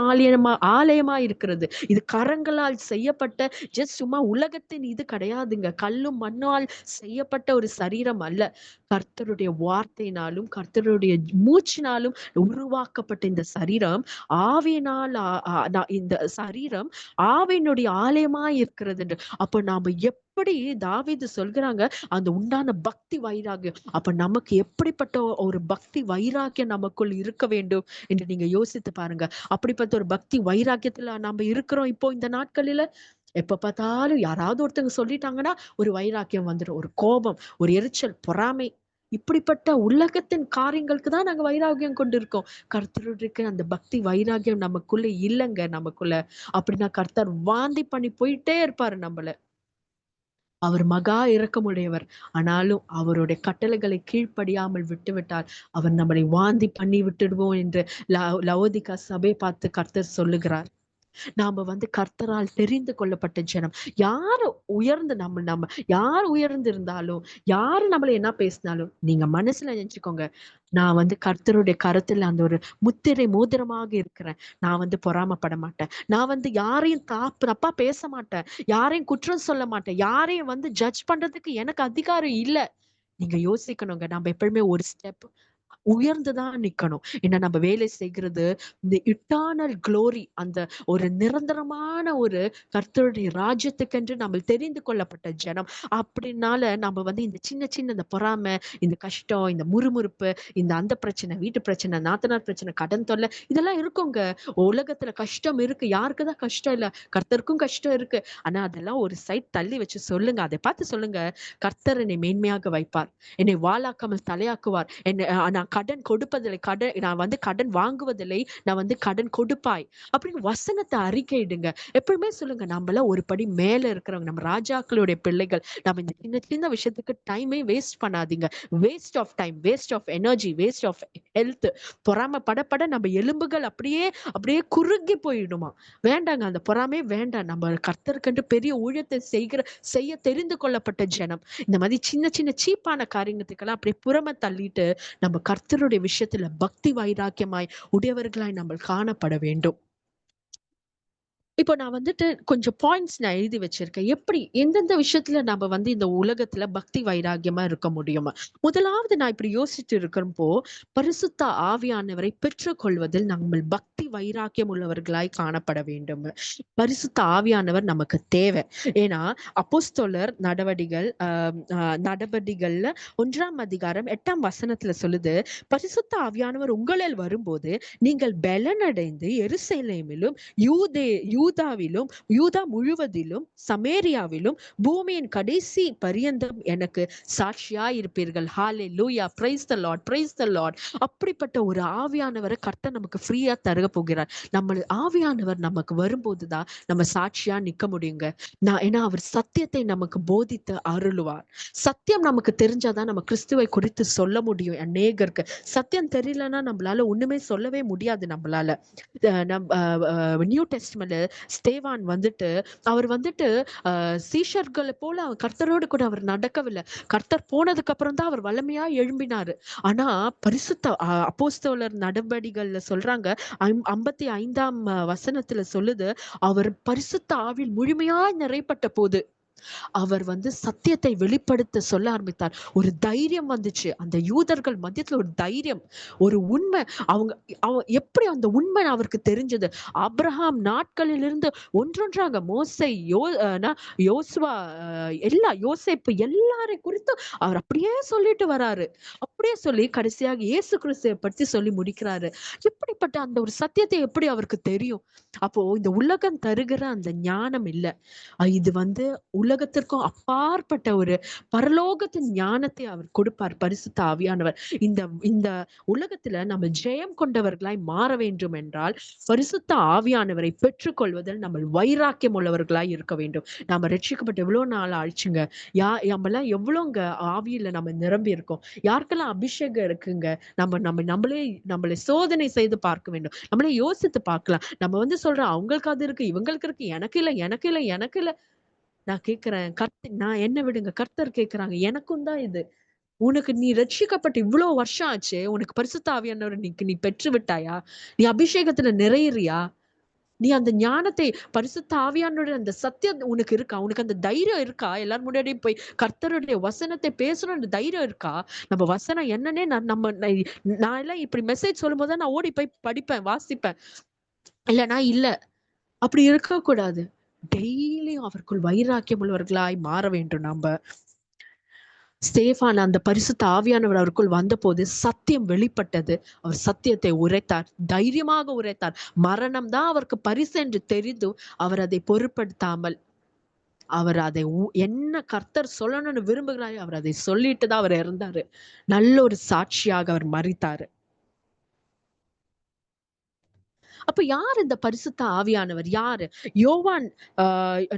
ஆலயமா இருக்கிறது. இது கரங்களால் செய்யப்பட்ட சும்மா உலகத்தின் இது கிடையாதுங்க. கல்லும் மண்ணால் செய்யப்பட்ட ஒரு சரீரம் அல்ல. கர்த்தருடைய வார்த்தையினாலும் கர்த்தருடைய மூச்சினாலும் உருவாக்கப்பட்ட இந்த சரீரம் ஆவியினால் இந்த சரீரம் ஆவியினுடைய ஆலயமா இருக்கிறது என்று. அப்ப நாம எப்படி தாவீது சொல்கிறாங்க, அந்த உண்டான பக்தி வைராகியம். அப்ப நமக்கு எப்படிப்பட்ட ஒரு பக்தி வைராகியம் நமக்குள் இருக்க வேண்டும் என்று நீங்க யோசித்து பாருங்க. அப்படிப்பட்ட ஒரு பக்தி வைராக்கியத்துல நம்ம இருக்கிறோம் இப்போ இந்த நாட்களில. எப்ப பார்த்தாலும் யாராவது ஒருத்தங்க சொல்லிட்டாங்கன்னா ஒரு வைராக்கியம் வந்துடும், ஒரு கோபம், ஒரு எரிச்சல், பொறாமை. இப்படிப்பட்ட உலகத்தின் காரியங்களுக்கு தான் நாங்க வைராகியம் கொண்டிருக்கோம். கர்த்தருக்கு அந்த பக்தி வைராகியம் நமக்குள்ள இல்லைங்க. நமக்குள்ள அப்படின்னா கர்த்தர் வாந்தி பண்ணி போயிட்டே இருப்பாரு நம்மள. அவர் மகா இரக்கமுடையவர். ஆனாலும் அவருடைய கட்டளைகளை கீழ்ப்படியாமல் விட்டுவிட்டால் அவர் நம்மளை வாந்தி பண்ணி விட்டுடுவோம் என்று லவோதிகா சபை பார்த்து கர்த்தர் சொல்லுகிறார். நாம கர்த்தரால் தெரிந்து கொள்ளப்பட்ட ஜனம். யாரு உயர்ந்து இருந்தாலும், யாரு நம்மள என்ன பேசினாலும் நீங்க மனசுல நினைச்சுக்கோங்க, நான் கர்த்தருடைய கருத்துல அந்த ஒரு முத்திரை மோதிரமாக இருக்கிறேன். நான் பொறாமப்பட மாட்டேன். நான் யாரையும் தப்பா பேச மாட்டேன். யாரையும் குற்றம் சொல்ல மாட்டேன். யாரையும் ஜட்ஜ் பண்றதுக்கு எனக்கு அதிகாரம் இல்ல. நீங்க யோசிக்கணுங்க. நம்ம எப்பவுமே ஒரு ஸ்டெப் உயர்ந்துதான் நிக்கணும். ஏன்னா நம்ம வேலை செய்கிறது இந்த இட்டர்னல் க்ளோரி, அந்த ஒரு நிரந்தரமான ஒரு கர்த்தருடைய ராஜ்யத்துக்கென்று நம்ம தெரிந்து கொள்ளப்பட்ட ஜனம். அப்படினால நம்ம வந்து இந்த சின்ன சின்ன இந்த பொறாமை, இந்த கஷ்டம், இந்த முறுமுறுப்பு, இந்த அந்த பிரச்சனை, வீட்டு பிரச்சனை, நாத்தனார் பிரச்சனை, கடன் தொல்லை, இதெல்லாம் இருக்குங்க. உலகத்துல கஷ்டம் இருக்கு. யாருக்குதான் கஷ்டம் இல்ல? கர்த்தருக்கும் கஷ்டம் இருக்கு. ஆனா அதெல்லாம் ஒரு சைட் தள்ளி வச்சு சொல்லுங்க. அதை பார்த்து சொல்லுங்க, கர்த்தர் என்னை மேன்மையாக வைப்பார், என்னை வாளாக்காமல் தலையாக்குவார், என்னை நான் கடன் கொடுப்பதில்லை, நான் வந்து கடன் வாங்குவதில்லை, நான் வந்து கடன் கொடுப்பாய் அப்படின்னு வசனத்தை அறிக்கையிடுங்க. எப்பவுமே சொல்லுங்க, நம்மள ஒரு படி மேல இருக்கிறவங்க, நம்ம ராஜாக்களுடைய பிள்ளைகள். நம்ம இந்த சின்ன சின்ன விஷயத்துக்கு டைமே வேஸ்ட் பண்ணாதீங்க. Waste of time, waste of energy, waste of health. பொறாம படப்பட நம்ம எலும்புகள் அப்படியே அப்படியே குறுகி போயிடுமா? வேண்டாங்க, அந்த பொறாமே வேண்டாம். நம்ம கர்த்தருக்கென்று பெரிய ஊழியத்தை செய்ய தெரிந்து கொள்ளப்பட்ட ஜனம். இந்த மாதிரி சின்ன சின்ன சீப்பான காரியத்துக்கெல்லாம் அப்படியே புறம தள்ளிட்டு நம்ம கர்த்தருடைய விஷயத்துல பக்தி வைராக்கியமாய் உடையவர்களாய் நம்ம காணப்பட வேண்டும். இப்போ நான் வந்துட்டு கொஞ்சம் பாயிண்ட்ஸ் நான் எழுதி வச்சிருக்கேன். எப்படி எந்தெந்த விஷயத்துல நம்ம வந்து இந்த உலகத்துல பக்தி வைராக்கியமா இருக்க முடியுமா? முதலாவது நான் இப்படி யோசிச்சுட்டு இருக்கிறப்போ, பரிசுத்த ஆவியானவரை பெற்றுக்கொள்வதில் நம்ம பக்தி வைராக்கியம் உள்ளவர்களாய் காணப்பட வேண்டும். பரிசுத்த ஆவியானவர் நமக்கு தேவை. ஏன்னா அப்போஸ்தலர் நடவடிக்கைகள்ல 1ஆம் அதிகாரம் 8ஆம் வசனத்துல சொல்லுது, பரிசுத்த ஆவியானவர் உங்களில் வரும்போது நீங்கள் பலனடைந்து எருசலேமிலும் யூதாவிலும், யூதா முழுவதிலும், சமேரியாவிலும், பூமியின் கடைசி பரியந்தம் எனக்கு சாட்சியா இருப்பீர்கள். ஹalleluya, praise the lord, praise the lord. அப்படிப்பட்ட ஒரு ஆவியானவரை கர்த்தர் நமக்கு ஃப்ரீயா தர போகிறார். நம்ம ஆவியானவர் நமக்கு வரும்போதுதான் நம்ம சாட்சியா நிக்க முடியுங்க. ஏன்னா அவர் சத்தியத்தை நமக்கு போதித்து அருளுவார். சத்தியம் நமக்கு தெரிஞ்சாதான் நம்ம கிறிஸ்துவை குறித்து சொல்ல முடியும். அநேகருக்கு சத்தியம் தெரியலன்னா நம்மளால ஒண்ணுமே சொல்லவே முடியாது. நம்மளால நியூ டெஸ்ட்மென்ட்ல ஸ்தேவான் வந்துட்டு அவர் வந்துட்டு சீஷர்களை போல கர்த்தரோடு கூட அவர் நடக்கவில்லை. கர்த்தர் போனதுக்கு அப்புறம் தான் அவர் வல்லமையா எழும்பினாரு. ஆனா பரிசுத்த அப்போஸ்தலர் நடவடிக்கைகள்ல சொல்றாங்க, 55ஆம் வசனத்துல சொல்லுது, அவர் பரிசுத்த ஆவியில் முழுமையாய் நிறைப்பட்ட போது அவர் வந்து சத்தியத்தை வெளிப்படுத்த சொல்ல ஆரம்பித்தார். ஒரு தைரியம் வந்துச்சு அந்த யூதர்கள் மத்தியத்துல, ஒரு தைரியம், ஒரு உண்மை. எப்படி அந்த உண்மை அவருக்கு தெரிஞ்சது? ஆபிரகாம் நாட்களிலிருந்து ஒன்றொன்றாக மோசே, யோசுவா, யோசேப்பு எல்லாரை குறித்து அவர் அப்படியே சொல்லிட்டு வராரு. அப்படியே சொல்லி கடைசியாக இயேசு கிறிஸ்துவை பற்றி சொல்லி முடிக்கிறாரு. இப்படிப்பட்ட அந்த ஒரு சத்தியத்தை எப்படி அவருக்கு தெரியும்? அப்போ இந்த உலகம் தருகிற அந்த ஞானம் இல்ல, இது வந்து உலகத்திற்கும் அப்பாற்பட்ட ஒரு பரலோகத்தின் ஞானத்தை அவர் கொடுப்பார் பரிசுத்த ஆவியானவர். இந்த உலகத்துல நம்ம ஜெயம் கொண்டவர்களாய் மாற வேண்டும் என்றால் பரிசுத்த ஆவியானவரை பெற்றுக்கொள்வதில் நம்ம வைராக்கியம் உள்ளவர்களாய் இருக்க வேண்டும். நம்ம ரட்சிக்கப்பட்டு எவ்வளவு நாள் ஆயிடுச்சுங்க. நம்மளாம் எவ்வளவுங்க ஆவியில நம்ம நிரம்பி இருக்கோம். யாருக்கெல்லாம் அபிஷேகம் இருக்குங்க? நம்மளை சோதனை செய்து பார்க்க வேண்டும். நம்மளே யோசித்து பார்க்கலாம். நம்ம வந்து சொல்றோம், அவங்களுக்கு அது இருக்கு, இவங்களுக்கு இருக்கு, எனக்கு இல்ல, எனக்கு இல்ல, எனக்கு இல்ல. நான் கேக்குறேன், நான் என்ன விடுங்க, கர்த்தர் கேக்குறாங்க, எனக்கும் தான் இது. உனக்கு நீ ரட்சிக்கப்பட்டு இவ்வளவு வருஷம் ஆச்சு, உனக்கு பரிசுத்த ஆவியானவரை நீ பெற்று விட்டாயா? நீ அபிஷேகத்துல நிறையிறியா? நீ அந்த ஞானத்தை, பரிசுத்த ஆவியானோட அந்த சத்தியம் உனக்கு இருக்கா? உனக்கு அந்த தைரியம் இருக்கா? எல்லாரும் முன்னாடியும் போய் கர்த்தருடைய வசனத்தை பேசணும் அந்த தைரியம் இருக்கா? நம்ம வசனம் என்னன்னே நான் எல்லாம் இப்படி மெசேஜ் சொல்லும் போது நான் ஓடி போய் படிப்பேன், வாசிப்பேன். இல்லைன்னா இல்ல, அப்படி இருக்க கூடாது. டெய்லியும் அவருக்குள் வைராக்கியம் உள்ளவர்களாய் மாற வேண்டும். நாம ஸ்தேவான் அந்த பரிசுத்த ஆவியானவர் அவருக்குள் வந்தபோது சத்தியம் வெளிப்பட்டது. அவர் சத்தியத்தை உரைத்தார், தைரியமாக உரைத்தார். மரணம் தான் அவருக்கு பரிசு என்று தெரிந்தும் அவர் அதை பொருட்படுத்தாமல், அவர் அதை என்ன கர்த்தர் சொல்லணும்னு விரும்புகிறாரோ அவர் அதை சொல்லிட்டு தான் அவர் இறந்தாரு. நல்ல ஒரு சாட்சியாக அவர் மரித்தாரு. அப்ப யார் இந்த பரிசுத்த ஆவியானவர்? யாரு?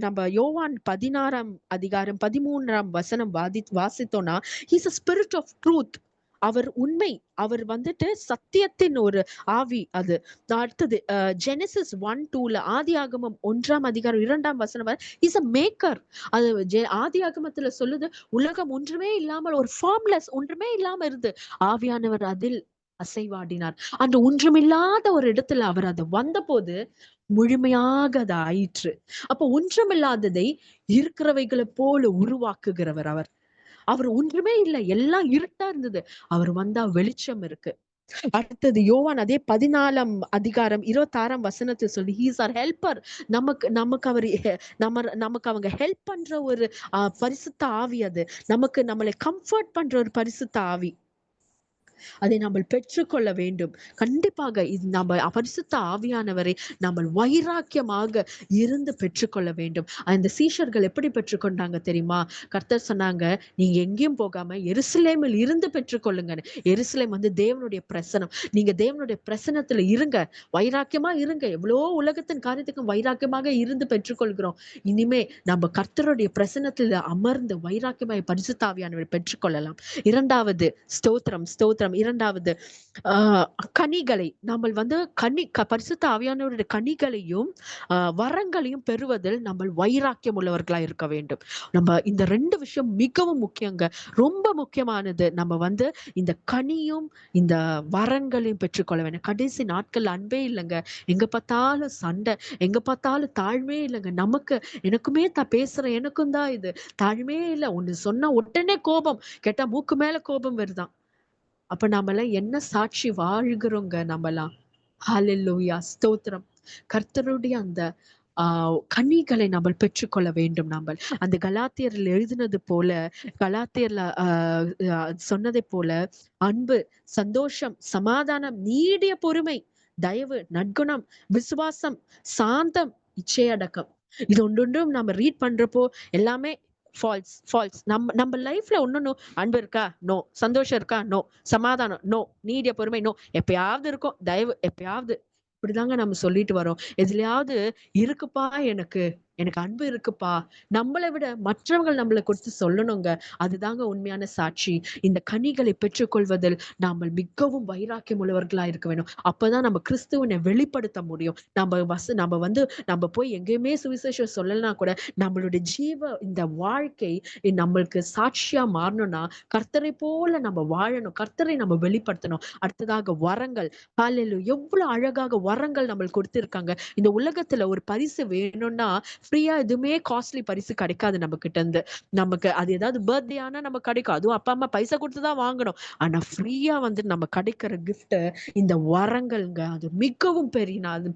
நம்ம யோவான் 16ஆம் அதிகாரம் 13ஆம் வசனம் வாசித்தோம்னா, he's a spirit of truth. அவர் உண்மை, அவர் வந்துட்டு சத்தியத்தின் ஒரு ஆவி. அது அடுத்தது ஜெனசிஸ் 1:2 ஆதியாகமம் 1ஆம் அதிகாரம் 2ஆம் வசனம், இஸ் a மேக்கர். அது ஆதியாகமத்துல சொல்லுது, உலகம் ஒன்றுமே இல்லாமல், ஒரு ஃபார்ம்லெஸ், ஒன்றுமே இல்லாம இருந்து ஆவியானவர் அதில் அசைவாடினார். அந்த ஒன்றுமில்லாத ஒரு இடத்துல அவர் அது வந்த போது முழுமையாக அது ஆயிற்று. அப்போ ஒன்றுமில்லாததை இருக்கிறவைகளை போல உருவாக்குகிறவர் அவர். அவர் ஒன்றுமே இல்லை, எல்லாம் இருட்டா இருந்தது. அவர் வந்தா வெளிச்சம் இருக்கு. அடுத்தது யோவான் அதே 14ஆம் அதிகாரம் 26ஆம் வசனத்தில் சொல்லி ஹீஸ் ஆர் ஹெல்பர். நமக்கு நமக்கு அவர் நமக்கு அவங்க ஹெல்ப் பண்ற ஒரு பரிசுத்த ஆவி. அது நமக்கு நம்மளை கம்ஃபர்ட் பண்ற ஒரு பரிசுத்த ஆவி. அதை நம்ம பெற்றுக்கொள்ள வேண்டும். கண்டிப்பாக இது நம்ம பரிசுத்த ஆவியானவரை நம்ம வைராக்கியமாக இருந்து பெற்றுக்கொள்ள வேண்டும். அந்த சீஷர்கள் எப்படி பெற்றுக்கொண்டாங்க தெரியுமா? கர்த்தர் சொன்னாங்க, நீங்க எங்கேயும் போகாம எருசலேமில் இருந்து பெற்றுக்கொள்ளுங்க. எருசலேம் வந்து தேவனுடைய பிரசனம். நீங்க தேவனுடைய பிரசனத்துல இருங்க, வைராக்கியமா இருங்க. எவ்வளோ உலகத்தின் காரியத்துக்கும் வைராக்கியமாக இருந்து பெற்றுக்கொள்கிறோம். இனிமே நம்ம கர்த்தருடைய பிரசனத்துல அமர்ந்து வைராக்கியமாய் பரிசுத்த ஆவியானவரை பெற்றுக்கொள்ளலாம். இரண்டாவது ஸ்தோத்திரம் ஸ்தோத்திரம். இரண்டாவது கனிகளை நம்ம வந்து பரிசுத்த ஆவியானவருடைய கனிகளையும் வரங்களையும் பெறுவதில் நம்ம வைராக்கியம் உள்ளவர்களா இருக்க வேண்டும். நம்ம இந்த 2 விஷயம் மிகவும் முக்கியங்க, ரொம்ப முக்கியமானது. நம்ம வந்து இந்த கனியும் இந்த வரங்களையும் பெற்றுக்கொள்ள வேண்டும். கடைசி நாட்கள் அன்பே இல்லைங்க, எங்க பார்த்தாலும் சண்டை, எங்க பார்த்தாலும் தாழ்மே இல்லைங்க. எனக்குமே பேசுறேன், எனக்கும் தான் இது தாழ்மே இல்லை. ஒண்ணு சொன்னா உடனே கோபம், கேட்டா மூக்கு மேல கோபம் வருதான். அப்ப நாமெல்லாம் என்ன சாட்சி வாழ்கிறோங்க நம்மலாம். ஹல்லேலூயா, ஸ்தோத்திரம். கர்த்தருடைய அந்த கனிகளை நம்ம பெற்றுக்கொள்ள வேண்டும். நம்ம அந்த கலாத்தியரில் எழுதினது போல, கலாத்தியர்ல சொன்னதை போல அன்பு, சந்தோஷம், சமாதானம், நீடிய பொறுமை, தயவு, நற்குணம், விசுவாசம், சாந்தம், இச்சையடக்கம். இது ஒன்றொன்றும் நம்ம ரீட் பண்றப்போ எல்லாமே ஃபால்ஸ். நம்ம லைஃப்ல ஒன்னொன்னும் அன்பு இருக்கா? நோ. சந்தோஷம் இருக்கா? நோ. சமாதானம்? நோ. நீடிய பொறுமை? நோ. எப்பயாவது இருக்கும். தயவு எப்பயாவது. இப்படிதாங்க நம்ம சொல்லிட்டு வரோம். எதுலயாவது இருக்குப்பா, எனக்கு அன்பு இருக்குப்பா, நம்மளை விட மற்றவர்கள் நம்மளை கொடுத்து சொல்லணுங்க. அதுதாங்க உண்மையான சாட்சி. இந்த கனிகளை பெற்றுக்கொள்வதில் நாம் மிகவும் வைராக்கியம் உள்ளவர்களா இருக்க வேண்டும். அப்பதான் நம்ம கிறிஸ்துவனை வெளிப்படுத்த முடியும். நம்ம போய் எங்கேயுமே சுவிசேஷம் சொல்லலனா கூட நம்மளுடைய இந்த வாழ்க்கை நம்மளுக்கு சாட்சியா மாறணும்னா கர்த்தரை போல நம்ம வாழணும், கர்த்தரை நம்ம வெளிப்படுத்தணும். அடுத்ததாக வரங்கள். ஹல்லேலூயா, எவ்வளவு அழகாக வரங்கள் நம்மளுக்கு கொடுத்திருக்காங்க. இந்த உலகத்துல ஒரு பரிசு வேணும்னா ஃப்ரீயா எதுவுமே காஸ்ட்லி பரிசு கிடைக்காது நம்ம கிட்ட இருந்து. நமக்கு அது ஏதாவது பர்த்டே ஆனா நம்ம கிடைக்கும், அதுவும் அப்பா அம்மா பைசா கொடுத்துதான் வாங்கணும். ஆனா ஃப்ரீயா வந்து நம்ம கிடைக்கிற கிஃப்ட் இந்த வரங்கள்ங்க. அது மிகவும்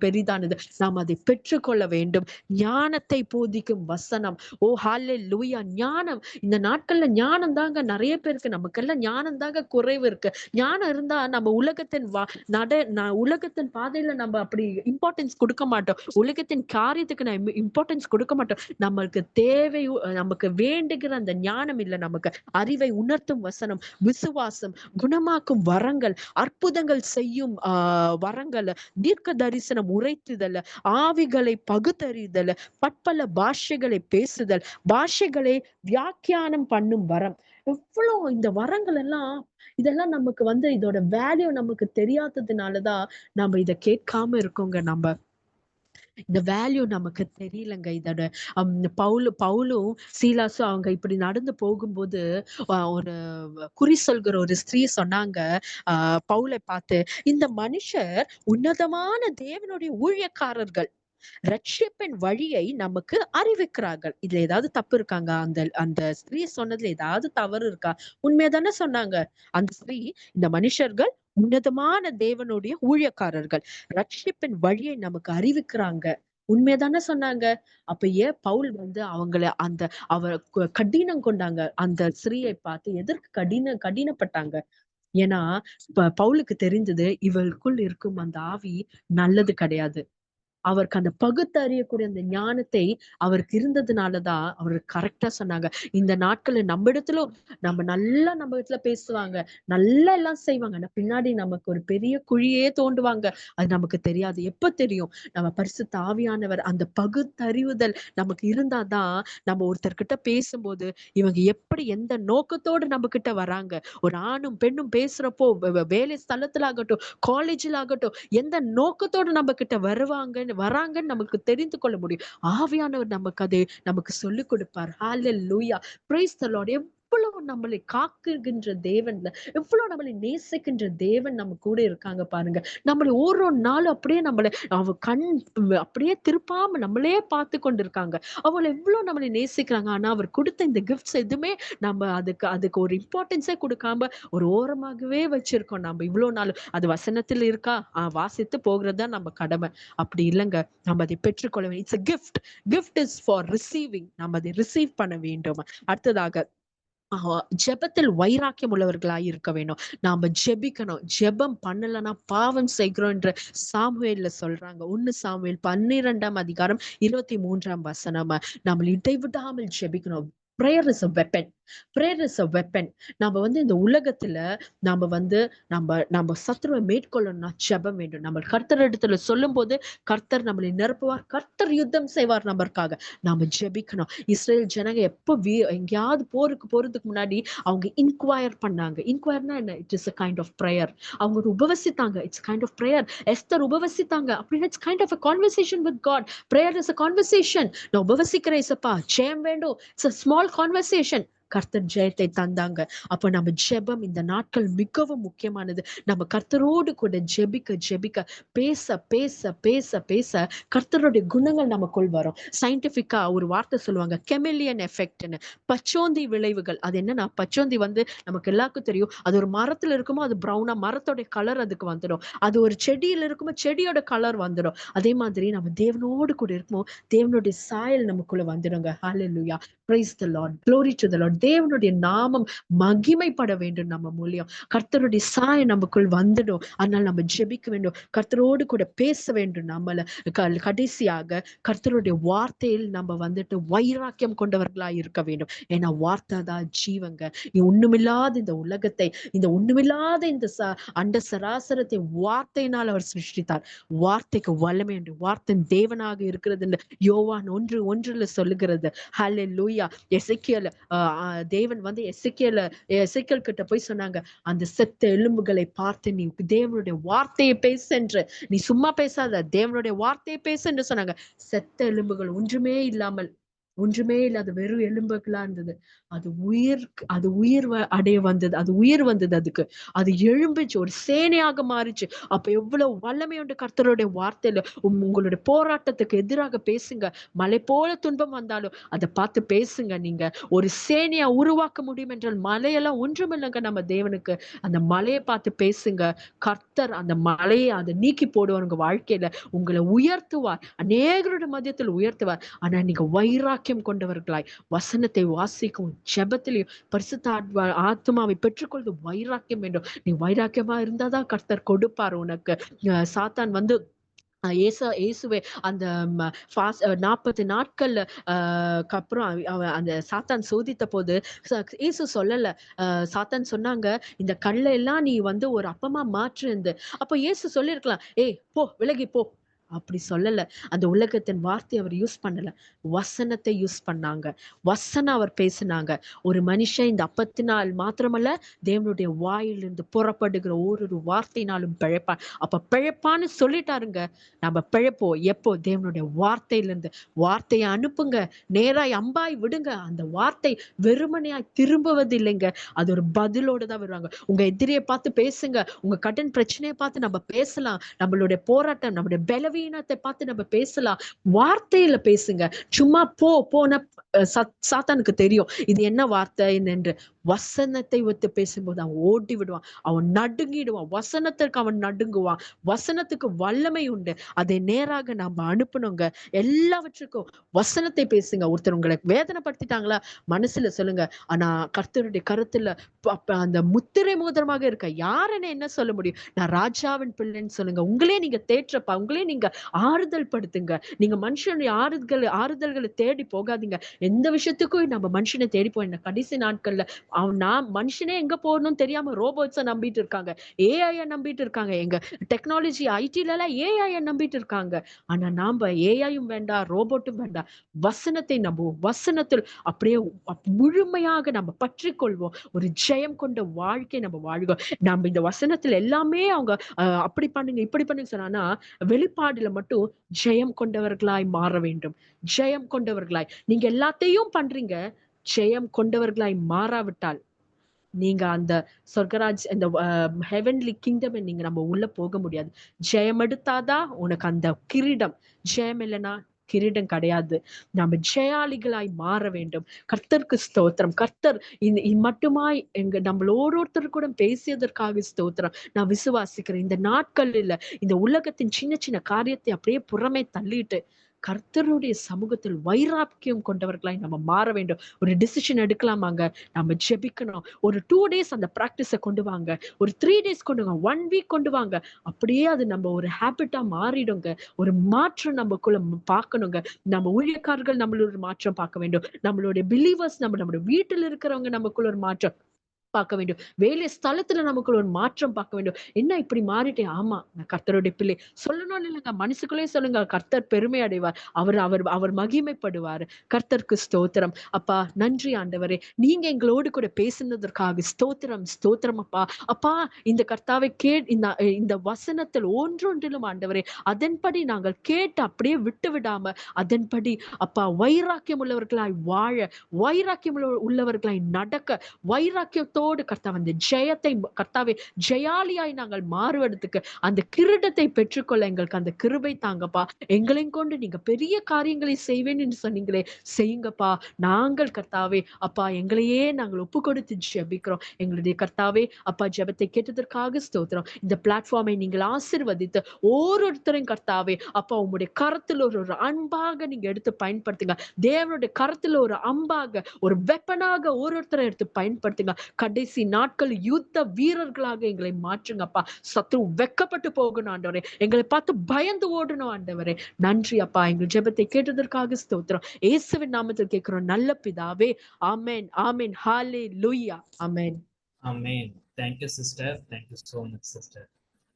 பெரிதானது. நாம் அதை பெற்றுக்கொள்ள வேண்டும். ஞானத்தை போதிக்கும் வசனம். ஓ ஹல்லேலூயா, ஞானம். இந்த நாட்கள்ல ஞானம் தாங்க நிறைய பேருக்கு, நமக்கெல்லாம் ஞானம் தாங்க குறைவு இருக்கு. ஞானம் இருந்தா நம்ம உலகத்தின் பாதையில நம்ம அப்படி இம்பார்ட்டன்ஸ் கொடுக்க மாட்டோம். உலகத்தின் காரியத்துக்கு நான் இம்பார்ட்டன்ஸ் கொடுக்க மாட்டோம். நம்மளுக்கு நமக்கு வேண்டுகிற அந்த ஞானம் இல்ல. நமக்கு அறிவை உணர்த்தும் வசனம், விசுவாசம், குணமாக்கும் வரங்கள், அற்புதங்கள் செய்யும் வரங்கள், தீர்க்க தரிசனம் உரைத்துதல், ஆவிகளை பகுத்தறிதல், பற்பல பாஷைகளை பேசுதல், பாஷைகளை வியாக்கியானம் பண்ணும் வரம். எவ்வளவு இந்த வரங்கள் எல்லாம், இதெல்லாம் நமக்கு வந்து இதோட வேல்யூ நமக்கு தெரியாததுனாலதான் நம்ம இதை கேட்காம இருக்கோங்க. நம்ம இந்த வேல்யூ நமக்கு தெரியலங்க. இதோட பவுலும் சீலாசும் அவங்க இப்படி நடந்து போகும்போது ஒரு குறி சொல்கிற ஒரு ஸ்திரீ சொன்னாங்க பவுலை பார்த்து, இந்த மனுஷர் உன்னதமான தேவனுடைய ஊழியக்காரர்கள், ரட்சிப்பின் வழியை நமக்கு அறிவிக்கிறார்கள். இதுல ஏதாவது தப்பு இருக்காங்க? அந்த ஸ்திரீ சொன்னதுல ஏதாவது தவறு இருக்கா? உண்மையதானே சொன்னாங்க அந்த ஸ்திரீ. இந்த மனுஷர்கள் உன்னதமான தேவனுடைய ஊழியக்காரர்கள், ரட்சிப்பின் வழியை நமக்கு அறிவிக்கிறாங்க. உண்மையதானே சொன்னாங்க. அப்ப ஏன் பவுல் வந்து அவர் கடினம் கொண்டாங்க? அந்த ஸ்திரீயை பார்த்து எதற்கு கடினப்பட்டாங்க? ஏன்னா பவுலுக்கு தெரிந்தது, இவளுக்குள் இருக்கும் அந்த ஆவி நல்லது கிடையாது. அவருக்கு அந்த பகுத்தறியக்கூடிய அந்த ஞானத்தை அவருக்கு இருந்ததுனாலதான் அவர் கரெக்டா சொன்னாங்க. இந்த நாட்கள்ல நம்ம இடத்துல பேசுவாங்க, நல்லா எல்லாம் செய்வாங்க. ஆனா பின்னாடி நமக்கு ஒரு பெரிய குழியே தோண்டுவாங்க. அது நமக்கு தெரியாது. எப்ப தெரியும்? நம்ம பரிசுத்த ஆவியானவர் அந்த பகுத்தறிவுதல் நமக்கு இருந்தாதான் நம்ம ஒருத்தர்கிட்ட பேசும்போது இவங்க எப்படி எந்த நோக்கத்தோடு நம்ம கிட்ட வராங்க. ஒரு ஆணும் பெண்ணும் பேசுறப்போ வேலை ஸ்தலத்துல ஆகட்டும், காலேஜ்ல ஆகட்டும், எந்த நோக்கத்தோடு நம்ம கிட்ட வராங்கன்னு நமக்கு தெரிந்து கொள்ள முடியும். ஆவியானவர் நமக்கு சொல்லிக் கொடுப்பார். ஹல்லேலூயா, பிரைஸ் தி லார்ட். எவ்வளவு நம்மளை காக்குகின்ற தேவன்ல, எவ்வளவு நம்மளை நேசிக்கின்ற தேவன் நம்ம கூட இருக்காங்க பாருங்க. நம்மளை ஒரு ஒரு நாளும் அப்படியே நம்மளை அப்படியே திருப்பாம நம்மளே பார்த்து கொண்டிருக்காங்க. அவள எவ்வளவு நம்மளை நேசிக்கிறாங்க. ஆனா அவர் கொடுத்த இந்த கிஃப்ட்ஸ் எதுவுமே நம்ம அதுக்கு அதுக்கு ஒரு இம்பார்ட்டன்ஸே கொடுக்காம ஒரு ஓரமாகவே வச்சிருக்கோம். நம்ம இவ்வளவு நாள் அது வசனத்தில் இருக்கா, வாசித்து போகிறதா நம்ம கடமை. அப்படி இல்லைங்க. நம்ம அதை பெற்றுக்கொள்ள வேண்டும். It's a gift. gift is for receiving. நம்ம அதை ரிசீவ் பண்ண வேண்டும். அடுத்ததாக ஜெபத்தில் வைராக்கியம் உள்ளவர்களாய் இருக்க வேணும். நாம ஜெபிக்கணும். ஜெபம் பண்ணலன்னா பாவம் செய்கிறோம் என்று சாமுவேல்ல சொல்றாங்க. 1 சாமுவேல் 12ஆம் அதிகாரம் 23ஆம் வசனம். நம்ம இடைவிடாமல் ஜெபிக்கணும். prayer is a weapon. prayer is a weapon. நம்ம இந்த உலகத்துல நம்ம சத்துருவை மேற்கொள்ளணும்னா ஜெபம் வேண்டும். நம்ம கர்த்தர் இடத்துல சொல்லும் போது கர்த்தர் நம்மளை நிரப்புவார். கர்த்தர் யுத்தம் செய்வார் நமக்காக. நாம ஜெபிக்கணும். இஸ்ரேல் ஜனங்க எப்ப எங்கேயாவது போருக்கு போறதுக்கு முன்னாடி அவங்க இன்குவயர் பண்ணாங்க. இன்குவயர்னா என்ன? It is a kind of prayer. அவங்க உபவசித்தாங்க. It's kind of prayer. Esther உபவசித்தாங்க. அப்படின்னா it's kind of a conversation with God. prayer is a conversation. நான் உபவசிக்கிறேன் இசப்பா, ஜெயம் வேண்டும். It's a small conversation. கர்த்தர் ஜெயத்தை தந்தாங்க. அப்ப நம்ம ஜெபம் இந்த நாட்கள் மிகவும் முக்கியமானது. நம்ம கர்த்தரோடு கூட ஜெபிக்க ஜெபிக்க பேச பேச பேச பேச கர்த்தருடைய குணங்கள் நமக்குள் வரும். சயின்டிபிக்கா ஒரு வார்த்தை சொல்லுவாங்க, கெமிலியன் எஃபெக்ட்னு. பச்சோந்தி விளைவுகள். அது என்னன்னா, பச்சோந்தி நமக்கு எல்லாருக்கும் தெரியும். அது ஒரு மரத்துல இருக்குமோ அது பிரவுனா, மரத்தோட கலர் அதுக்கு வந்துடும். அது ஒரு செடியில இருக்குமோ செடியோட கலர் வந்துடும். அதே மாதிரி நம்ம தேவனோடு கூட இருக்குமோ தேவனுடைய சாயல் நமக்குள்ள வந்துடுங்க. ஹல்லேலூயா. praise the Lord. glory to the Lord. தேவனுடைய நாமம் மகிமைப்பட வேண்டும். நம்ம மூலியம் கர்த்தருடைய சாயம் நமக்குள் வந்துடும். அதனால நம்ம ஜெபிக்க வேண்டும். கர்த்தரோடு கூட பேச வேண்டும். நம்மள கடைசியாக கர்த்தருடைய வார்த்தையில் நம்ம வைராக்கியம் கொண்டவர்களாய் இருக்க வேண்டும். ஏன்னா வார்த்தை தான் ஜீவங்க. நீ ஒண்ணுமில்லாத இந்த உலகத்தை, இந்த ஒண்ணுமில்லாத இந்த அண்ட சராசரத்தை வார்த்தையினால் அவர் சிருஷ்டித்தார். வார்த்தைக்கு வல்லமை உண்டு. வார்த்தை தேவனாக இருக்கிறது என்று யோவான் 1:1 சொல்லுகிறது. ஹல்லேலூயா. எசேக்கியேல் தேவன் எசேக்கியேல் கிட்ட போய் சொன்னாங்க, அந்த செத்த எலும்புகளை பார்த்து நீ தேவனுடைய வார்த்தையை பேசு என்று. நீ சும்மா பேசாத, தேவனுடைய வார்த்தையை பேசு என்று சொன்னாங்க. செத்த எலும்புகள் ஒன்றுமே இல்லாத வெறும் எலும்புகளா இருந்தது. அது உயிர் அடைய வந்தது. அது உயிர் வந்தது. அதுக்கு அது எழும்பிச்சு, ஒரு சேனையாக மாறிச்சு. அப்ப எவ்வளவு வல்லமை உண்டு கர்த்தருடைய வார்த்தையில. உங்களுடைய போராட்டத்துக்கு எதிராக பேசுங்க. மலை போல துன்பம் வந்தாலும் அதை பார்த்து பேசுங்க. நீங்க ஒரு சேனையா உருவாக்க முடியும் என்றால் மலையெல்லாம் ஒன்றுமில்லைங்க நம்ம தேவனுக்கு. அந்த மலையை பார்த்து பேசுங்க. கர்த்தர் அந்த மலையை அதை நீக்கி போடுவார். உங்க வாழ்க்கையில உங்களை உயர்த்துவார். அநேகருடைய மத்தியத்தில் உயர்த்துவார். ஆனா நீங்க வைராக்கியம் கொண்டவர்களாய் வசனத்தை வாசிக்கும் ஜெபத்திலையும் பரிசுத்த ஆத்மாவை பெற்றுக்கொள்வது வைராக்கியம் வேண்டும். நீ வைராக்கியமா இருந்தாதான் கர்த்தர் கொடுப்பார் உனக்கு. சாத்தான் இயேசுவே அந்த 40 நாட்கள்ல அப்புறம் அந்த சாத்தான் சோதித்த போது இயேசு சொல்லல. சாத்தான் சொன்னாங்க, இந்த கல்லை எல்லாம் நீ ஒரு அப்பமா மாற்று. அப்ப இயேசு சொல்லிருக்கலாம், ஏய் போ, விலகி போ. அப்படி சொல்லல. அந்த உலகத்தின் வார்த்தை அவர் யூஸ் பண்ணல. வசனத்தை யூஸ் பண்ணாங்க. வசனம் அவர் பேசினாங்க. ஒரு மனுஷன் இந்த அப்பத்தினால் மாத்திரமல்ல, தேவனுடைய வாயிலிருந்து புறப்படுகிற ஒரு வார்த்தையினாலும் பிழைப்பான். அப்ப பிழைப்பான்னு சொல்லிட்டாருங்க. நம்ம பிழைப்போம் எப்போ? தேவனுடைய வார்த்தையிலிருந்து. வார்த்தையை அனுப்புங்க, நேராய் அம்பாய் விடுங்க. அந்த வார்த்தை வெறுமனையாய் திரும்புவது இல்லைங்க. அது ஒரு பதிலோடு தான் வருவாங்க. உங்க எதிரியை பார்த்து பேசுங்க. உங்க கடன் பிரச்சனையை பார்த்து நம்ம பேசலாம். நம்மளுடைய போராட்டம், நம்மளுடைய பலவீனத்தை பார்த்து நம்ம பேசலாம். வார்த்தையில பேசுங்க. சும்மா போன சாத்தானுக்கு தெரியும் இது என்ன வார்த்தை என்று. வசனத்தை ஒத்து பேசும்போது அவன் ஓடி விடுவான். அவன் நடுங்கிடுவான். வசனத்திற்கு அவன் நடுங்குவான். வசனத்துக்கு வல்லமை உண்டு. அதை நேராக நாம அனுப்பணுங்க. எல்லாவற்றுக்கும் வசனத்தை பேசுங்க. ஒருத்தர் உங்களை வேதனைப்படுத்திட்டாங்களா, மனசுல சொல்லுங்க. ஆனா கர்த்தருடைய கருத்துல அந்த முத்திரை மோதிரமாக இருக்க யாருன்னு என்ன சொல்ல முடியும்? நான் ராஜாவின் பிள்ளைன்னு சொல்லுங்க. உங்களே நீங்க தேற்றப்பா, உங்களே நீங்க ஆறுதல் படுத்துங்க. நீங்க மனுஷனுடைய ஆறுதல்களை தேடி போகாதீங்க. எந்த விஷயத்துக்கும் நம்ம மனுஷனை தேடி போய் கடைசி நாட்கள்ல நான் மனுஷனே எங்க போகணும்னு தெரியாம ரோபோட்ஸை நம்பிட்டு இருக்காங்க. ஏஐ நம்பிட்டு இருக்காங்க. எங்க டெக்னாலஜி ஐடில எல்லாம் ஏஐ நம்பிட்டு இருக்காங்க. ஆனா நாம ஏஐயும் வேண்டாம், ரோபோட்டும் வேண்டாம். வசனத்தை நம்புவோம். வசனத்தில் அப்படியே முழுமையாக நம்ம பற்றி கொள்வோம். ஒரு ஜெயம் கொண்ட வாழ்க்கை நம்ம வாழ்வோம். நம்ம இந்த வசனத்துல எல்லாமே அவங்க அப்படி பண்ணுங்க இப்படி பண்ணுங்க சொன்னா, வெளிப்பாடுல மட்டும் ஜெயம் கொண்டவர்களாய் மாற வேண்டும். ஜெயம் கொண்டவர்களாய். நீங்க எல்லாத்தையும் பண்றீங்க, ஜெயம் கொண்டவர்களாய் மாறாவிட்டால் நீங்க அந்த சொர்க்கராஜ் அந்த ஹெவன்லி கிங்டம் நீங்க நம்ம உள்ள போக முடியாது. ஜெயம் எடுத்தாதான் உனக்கு அந்த கிரீடம். ஜெயம் இல்லைன்னா கிரீடம் கிடையாது. நம்ம ஜெயாளிகளாய் மாற வேண்டும். கர்த்தருக்கு ஸ்தோத்திரம். கர்த்தர் மட்டுமாய் நம்ம ஒருத்தர் கூட பேசியதற்காக ஸ்தோத்திரம். நான் விசுவாசிக்கிறேன் இந்த நாட்களில் இந்த உலகத்தின் சின்ன சின்ன காரியத்தை அப்படியே புறமே தள்ளிட்டு கர்த்தருடைய சமூகத்தில் வைராக்கியம் கொண்டவர்களாய் நம்ம மாற வேண்டும். ஒரு டிசிஷன் எடுக்கலாமாங்க, நம்ம ஜெபிக்கணும். ஒரு 2 days அந்த பிராக்டிஸை கொண்டு வாங்க, ஒரு 3 days கொண்டு வாங்க, 1 week கொண்டு வாங்க. அப்படியே அது நம்ம ஒரு ஹேபிட்டா மாறிடுங்க. ஒரு மாற்றம் நமக்குள்ள பார்க்கணுங்க. நம்ம ஊழியக்காரர்கள் நம்மள ஒரு மாற்றம் பார்க்க வேண்டும். நம்மளுடைய பிலீவர்ஸ் நம்மளுடைய வீட்டில் இருக்கிறவங்க நமக்குள்ள ஒரு மாற்றம் பார்க்க வேண்டும். வேலை ஸ்தலத்துல நமக்குள்ள ஒரு மாற்றம் பார்க்க வேண்டும். என்ன இப்படி மாறிட்டேன்? ஆமா, நான் கர்த்தருடைய பிள்ளை சொல்லணும் இல்லைங்க, மனசுக்குள்ளே சொல்லுங்க. கர்த்தர் பெருமை அடைவார். அவர் மகிமைப்படுவார். கர்த்தருக்கு ஸ்தோத்திரம். அப்பா நன்றி ஆண்டவரே, நீங்க எங்களோடு கூட பேசினதற்காக ஸ்தோத்திரம். ஸ்தோத்திரம் அப்பா. அப்பா இந்த கர்த்தாவை இந்த வசனத்தில் ஒன்றொன்றிலும் ஆண்டவரே அதன்படி நாங்கள் கேட்டு அப்படியே விட்டு விடாம அதன்படி அப்பா வைராக்கியம் உள்ளவர்களாய் வாழ, வைராக்கியம் உள்ளவர்களாய் நடக்க, வைராக்கியத்தோடு கர்த்தாவே அந்த ஜெயத்தை கர்த்தாவே ஜெயாலியாய் நாங்கள் மாறுவதற்கு அந்த கிரீடத்தை பெற்றுக்கொள்ள எங்களுக்கு அந்த கிருபை தாங்கப்பா. எங்களையும் கொண்டு நீங்க பெரிய காரியங்களை செய்வேன் என்று சொன்னீங்களே, செய்யுங்கப்பா. நாங்கள் கர்த்தாவே அப்பா எங்களையே நாங்கள் ஒப்பு கொடுத்து ஜெபிக்கிறோம். எங்களுடைய கர்த்தாவே அப்பா ஜெபத்தை கேட்டதற்காக ஸ்தோத்திரம். இந்த பிளாட்ஃபார்மை நீங்கள் ஆசீர்வதித்து ஒவ்வொருத்தரையும் கர்த்தாவே அப்பா உங்களுடைய கரத்தில் ஒரு அன்பாக நீங்க எடுத்து பயன்படுத்துங்க. தேவனுடைய கரத்தில் ஒரு அம்பாக ஒரு வெப்பனாக ஒவ்வொருத்தரை எடுத்து பயன்படுத்துங்க. கடைசி நாட்கள் யுத்த வீரர்களாக எங்களை மாற்றுங்கப்பா. சத்ரு வெக்கப்பட்டு போகணும் ஆண்டவரே, எங்களை பார்த்து பயந்து ஓடணும் ஆண்டவரே. நன்றி அப்பா. எங்கள் ஜெபத்தை கேட்டதற்காக ஸ்தோத்திரம். இயேசுவின் நாமத்தில் கேட்கிறோம் நல்ல பிதாவே. ஆமென், ஆமென், ஹalleluya, ஆமென். Amen. Thank you, sister. Thank you so much, sister.